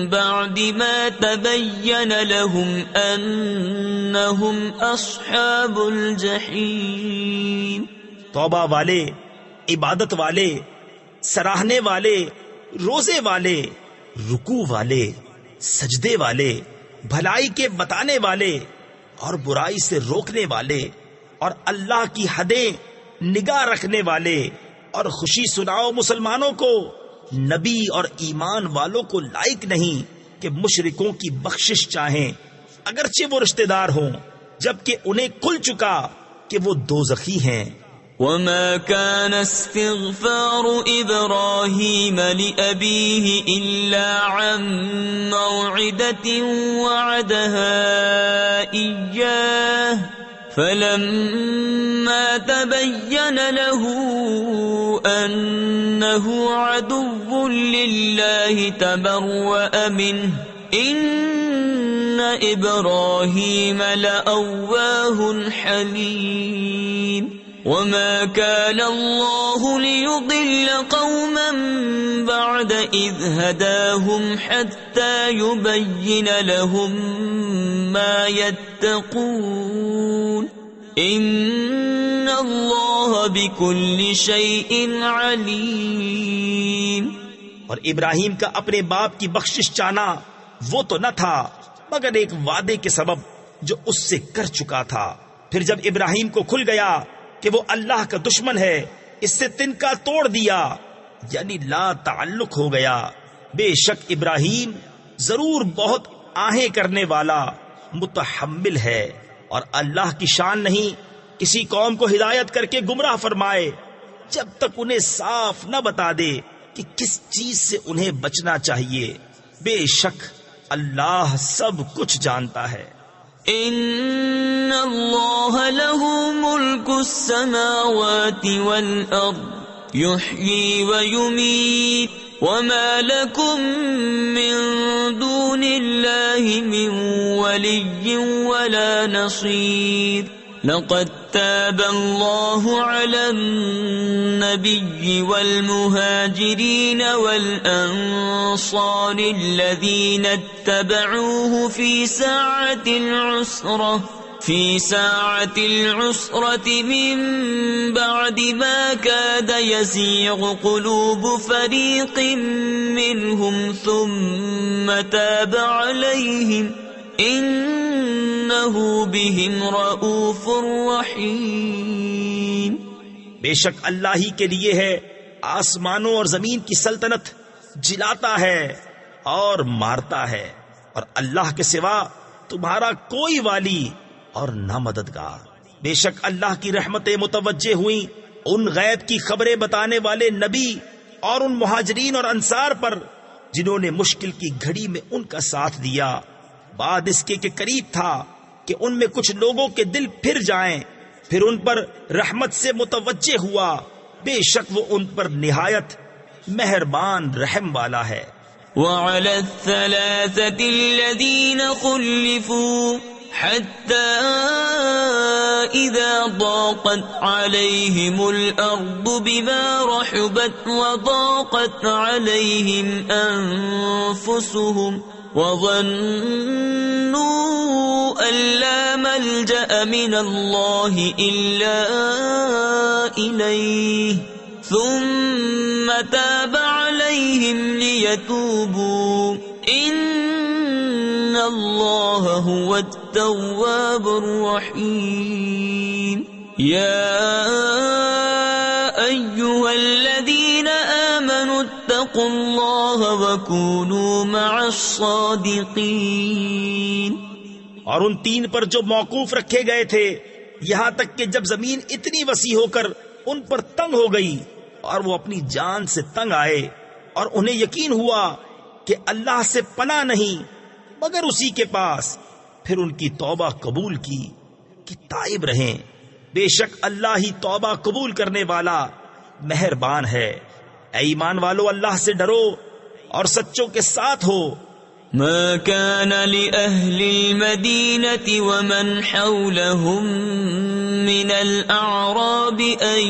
بعد ما تبين لهم أنهم أصحاب الجحيم. توبہ والے، عبادت والے، سراہنے والے، روزے والے، رکوع والے، سجدے والے، بھلائی کے بتانے والے اور برائی سے روکنے والے اور اللہ کی حدیں نگاہ رکھنے والے، اور خوشی سناؤ مسلمانوں کو، نبی اور ایمان والوں کو لائق نہیں کہ مشرکوں کی بخشش چاہیں اگرچہ وہ رشتہ دار ہوں، جبکہ انہیں کھل چکا کہ وہ دوزخی ہیں. وما كان استغفار إبراهيم لأبيه إلا عن موعدة وعدها إياه فلما تبين له أنه عدو لله تبرأ منه إن إبراهيم لأواه حليم. وما كان الله ليضل قوما بعد إذ هداهم حتى يبين لهم ما يتقون إن الله بكل شيء عليم. اور ابراہیم کا اپنے باپ کی بخشش چاہنا وہ تو نہ تھا مگر ایک وعدے کے سبب جو اس سے کر چکا تھا. پھر جب ابراہیم کو کھل گیا کہ وہ اللہ کا دشمن ہے، اس سے تنکا توڑ دیا، یعنی لا تعلق ہو گیا. بے شک ابراہیم ضرور بہت آہیں کرنے والا متحمل ہے، اور اللہ کی شان نہیں کسی قوم کو ہدایت کر کے گمراہ فرمائے جب تک انہیں صاف نہ بتا دے کہ کس چیز سے انہیں بچنا چاہیے. بے شک اللہ سب کچھ جانتا ہے. ان اللہ له ملک السماوات والارض يحيي ويميت وما لكم من دون الله من ولي ولا نصير. لقد تاب الله على النبي والمهاجرين والأنصار الذين اتبعوه في ساعة العسرة من بعد ما كاد يزيغ قلوب فريق منهم ثم تاب عليهم انہو بہم رؤوف رحیم. بے شک اللہ ہی کے لیے ہے آسمانوں اور زمین کی سلطنت، جلاتا ہے اور مارتا ہے، اور اللہ کے سوا تمہارا کوئی والی اور نہ مددگار. بے شک اللہ کی رحمتیں متوجہ ہوئیں ان غیب کی خبریں بتانے والے نبی اور ان مہاجرین اور انصار پر جنہوں نے مشکل کی گھڑی میں ان کا ساتھ دیا. بعد اس کے قریب تھا کہ ان میں کچھ لوگوں کے دل پھر جائیں، پھر ان پر رحمت سے متوجہ ہوا. بے شک وہ ان پر نہایت مہربان رحم والا ہے. وعلى الثلاثة الذين خلفوا حتى إذا ضاقت عليهم الأرض بما رحبت وضاقت عليهم أنفسهم وظنوا أن لا ملجأ من الله إلا إليه ثم تاب عليهم ليتوبوا إن الله هو التواب الرحيم. يا أيها الذين آمنوا اتقوا الله وكونوا مع الصادقين. اور ان تین پر جو موقوف رکھے گئے تھے یہاں تک کہ جب زمین اتنی وسیع ہو کر ان پر تنگ ہو گئی اور وہ اپنی جان سے تنگ آئے اور انہیں یقین ہوا کہ اللہ سے پناہ نہیں مگر اسی کے پاس، پھر ان کی توبہ قبول کی کہ تائب رہیں۔ بے شک اللہ ہی توبہ قبول کرنے والا مہربان ہے۔ اے ایمان والو، اللہ سے ڈرو اور سچوں کے ساتھ ہو۔ ما كان لأهل المدينة ومن حولهم من الأعراب أن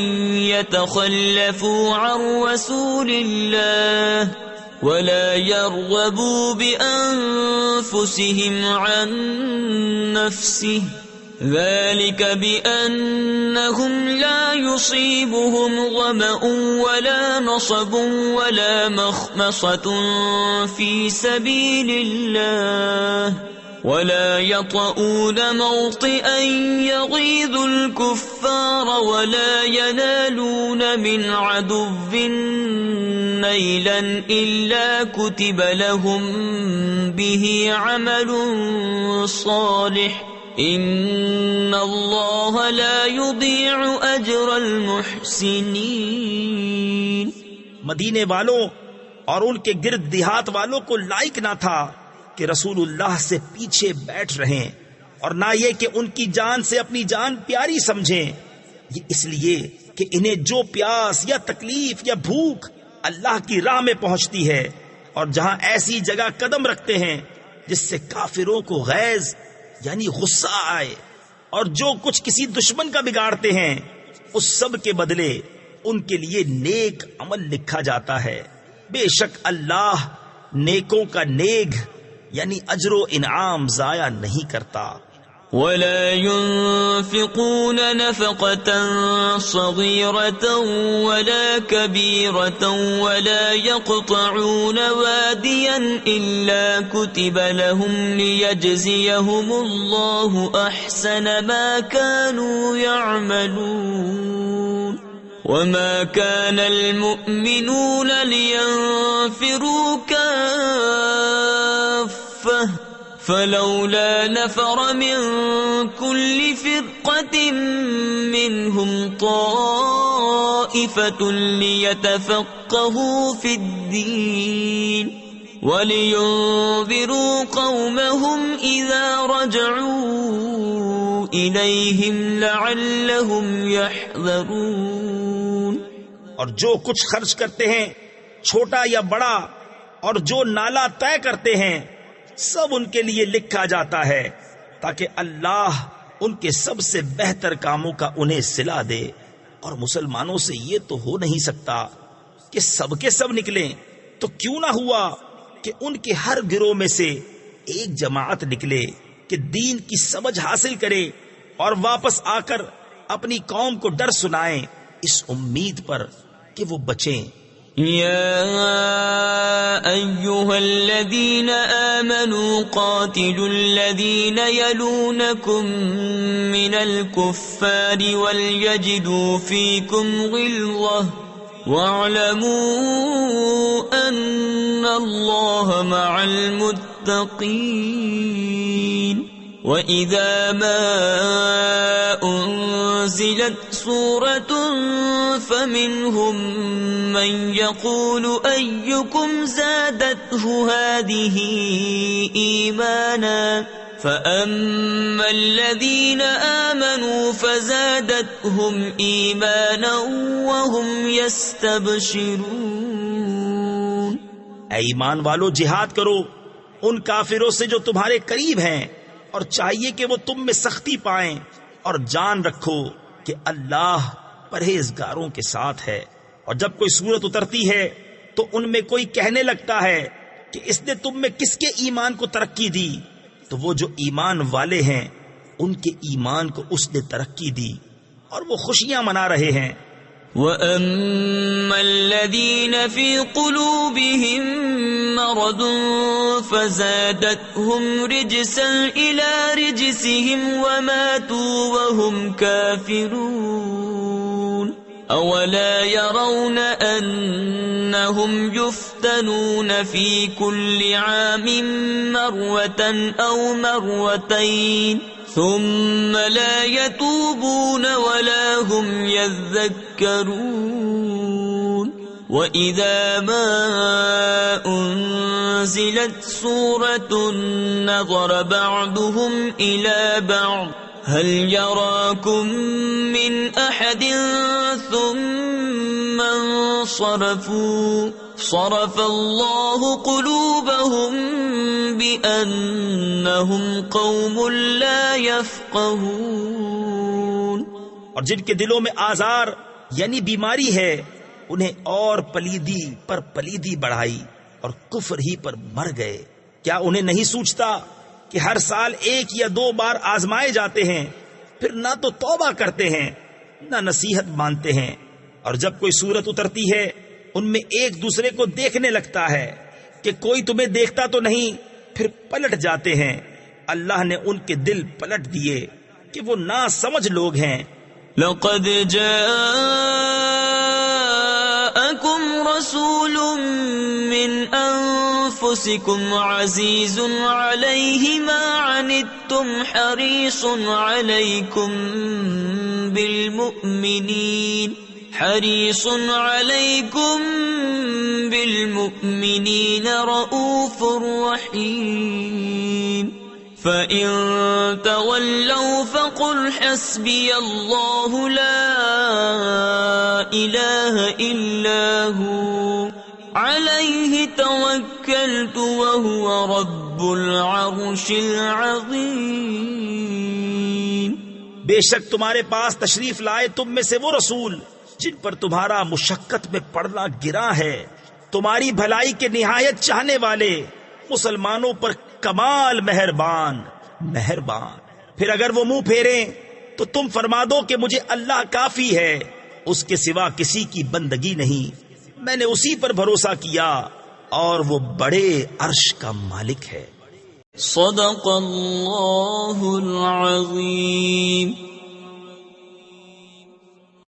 يتخلفوا عن رسول الله ولا يرغبوا بأنفسهم عن نفسه ذلك بأنهم لا يصيبهم ظمأ ولا نصب ولا مخمصة في سبيل الله ولا يطؤون موطئا يغيظ الكفار ولا ينالون من عدو نيلا إلا كتب لهم به عمل صالح ان اللہ لا یضیع اجر المحسنین۔ مدینے والوں اور ان کے گرد دیہات والوں کو لائق نہ تھا کہ رسول اللہ سے پیچھے بیٹھ رہیں، اور نہ یہ کہ ان کی جان سے اپنی جان پیاری سمجھیں، یہ اس لیے کہ انہیں جو پیاس یا تکلیف یا بھوک اللہ کی راہ میں پہنچتی ہے، اور جہاں ایسی جگہ قدم رکھتے ہیں جس سے کافروں کو غیظ یعنی غصہ آئے، اور جو کچھ کسی دشمن کا بگاڑتے ہیں، اس سب کے بدلے ان کے لیے نیک عمل لکھا جاتا ہے۔ بے شک اللہ نیکوں کا نیک یعنی اجر و انعام ضائع نہیں کرتا۔ ولا ينفقون نفقة صغيرة ولا كبيرة ولا يقطعون واديا إلا كتب لهم ليجزيهم الله أحسن ما كانوا يعملون وما كان المؤمنون لينفروا كافة فلولا نفر من كل فرقة منهم طائفة ليتفقهوا في الدين ولينذروا قومهم إذا رجعوا إليهم لعلهم يحذرون۔ اور جو کچھ خرچ کرتے ہیں چھوٹا یا بڑا، اور جو نالا طے کرتے ہیں، سب ان کے لیے لکھا جاتا ہے تاکہ اللہ ان کے سب سے بہتر کاموں کا انہیں صلہ دے۔ اور مسلمانوں سے یہ تو ہو نہیں سکتا کہ سب کے سب نکلیں، تو کیوں نہ ہوا کہ ان کے ہر گروہ میں سے ایک جماعت نکلے کہ دین کی سمجھ حاصل کرے اور واپس آ کر اپنی قوم کو ڈر سنائیں، اس امید پر کہ وہ بچیں۔ يا أيها الذين آمنوا قاتلوا الذين يلونكم من الكفار وليجدوا فيكم غلظة واعلموا أن الله مع المتقين۔ وَإِذَا مَا أُنزِلَتْ سُورَةٌ فَمِنْهُمْ مَنْ يَقُولُ أَيُّكُمْ زَادَتْهُ هَذِهِ إِيمَانًا فَأَمَّا الَّذِينَ آمَنُوا فَزَادَتْهُمْ إِيمَانًا وَهُمْ يَسْتَبْشِرُونَ۔ اے ایمان والو، جہاد کرو ان کافروں سے جو تمہارے قریب ہیں، اور چاہیے کہ وہ تم میں سختی پائیں، اور جان رکھو کہ اللہ پرہیزگاروں کے ساتھ ہے۔ اور جب کوئی صورت اترتی ہے تو ان میں کوئی کہنے لگتا ہے کہ اس نے تم میں کس کے ایمان کو ترقی دی، تو وہ جو ایمان والے ہیں ان کے ایمان کو اس نے ترقی دی اور وہ خوشیاں منا رہے ہیں۔ وَأَمَّا الَّذِينَ فِي قُلُوبِهِم مَّرَضٌ فَزَادَتْهُمْ رِجْسًا إِلَى رِجْسِهِمْ وَمَاتُوا وَهُمْ كَافِرُونَ۔ أَوَلَا يَرَوْنَ أَنَّهُمْ يُفْتَنُونَ فِي كُلِّ عَامٍ مَّرَّةً أَوْ مَرَّتَيْنِ ثم لا يتوبون ولا هم يذكرون۔ وَإِذَا مَا أُنزِلَتْ سُورَةٌ نَظَرَ بَعْضُهُمْ إِلَى بَعْضٍ هَلْ يَرَاكُمْ مِنْ أَحَدٍ ثُمَّ انصَرَفُوا صَرَفَ اللَّهُ قُلُوبَهُمْ بِأَنَّهُمْ قَوْمٌ لَا يَفْقَهُونَ۔ اور جن کے دلوں میں آزار یعنی بیماری ہے انہیں اور پلیدی پر پلیدی بڑھائی اور کفر ہی پر مر گئے۔ کیا انہیں نہیں سوچتا کہ ہر سال 1 یا 2 بار آزمائے جاتے ہیں، پھر نہ تو توبہ کرتے ہیں نہ نصیحت مانتے ہیں، اور جب کوئی صورت اترتی ہے ان میں ایک دوسرے کو دیکھنے لگتا ہے کہ کوئی تمہیں دیکھتا تو نہیں، پھر پلٹ جاتے ہیں۔ اللہ نے ان کے دل پلٹ دیے کہ وہ نا سمجھ لوگ ہیں۔ لقد جاءكم رسول من أنفسكم عزيز عليه ما عنتم حريص عليكم بالمؤمنين رؤوف رحيم فَإِن تَوَلَّوْا فَقُلْ حَسْبِيَ اللَّهُ لَا إِلَٰهَ إِلَّا هُوَ عَلَيْهِ تَوَكَّلْتُ وَهُوَ رَبُّ الْعَرْشِ الْعَظِيمِ۔ بے شک تمہارے پاس تشریف لائے تم میں سے وہ رسول جن پر تمہارا مشقت میں پڑنا گرا ہے، تمہاری بھلائی کے نہایت چاہنے والے، مسلمانوں پر کمال مہربان۔ پھر اگر وہ منہ پھیریں تو تم فرما دو کہ مجھے اللہ کافی ہے، اس کے سوا کسی کی بندگی نہیں، میں نے اسی پر بھروسہ کیا اور وہ بڑے عرش کا مالک ہے۔ صدق اللہ العظیم۔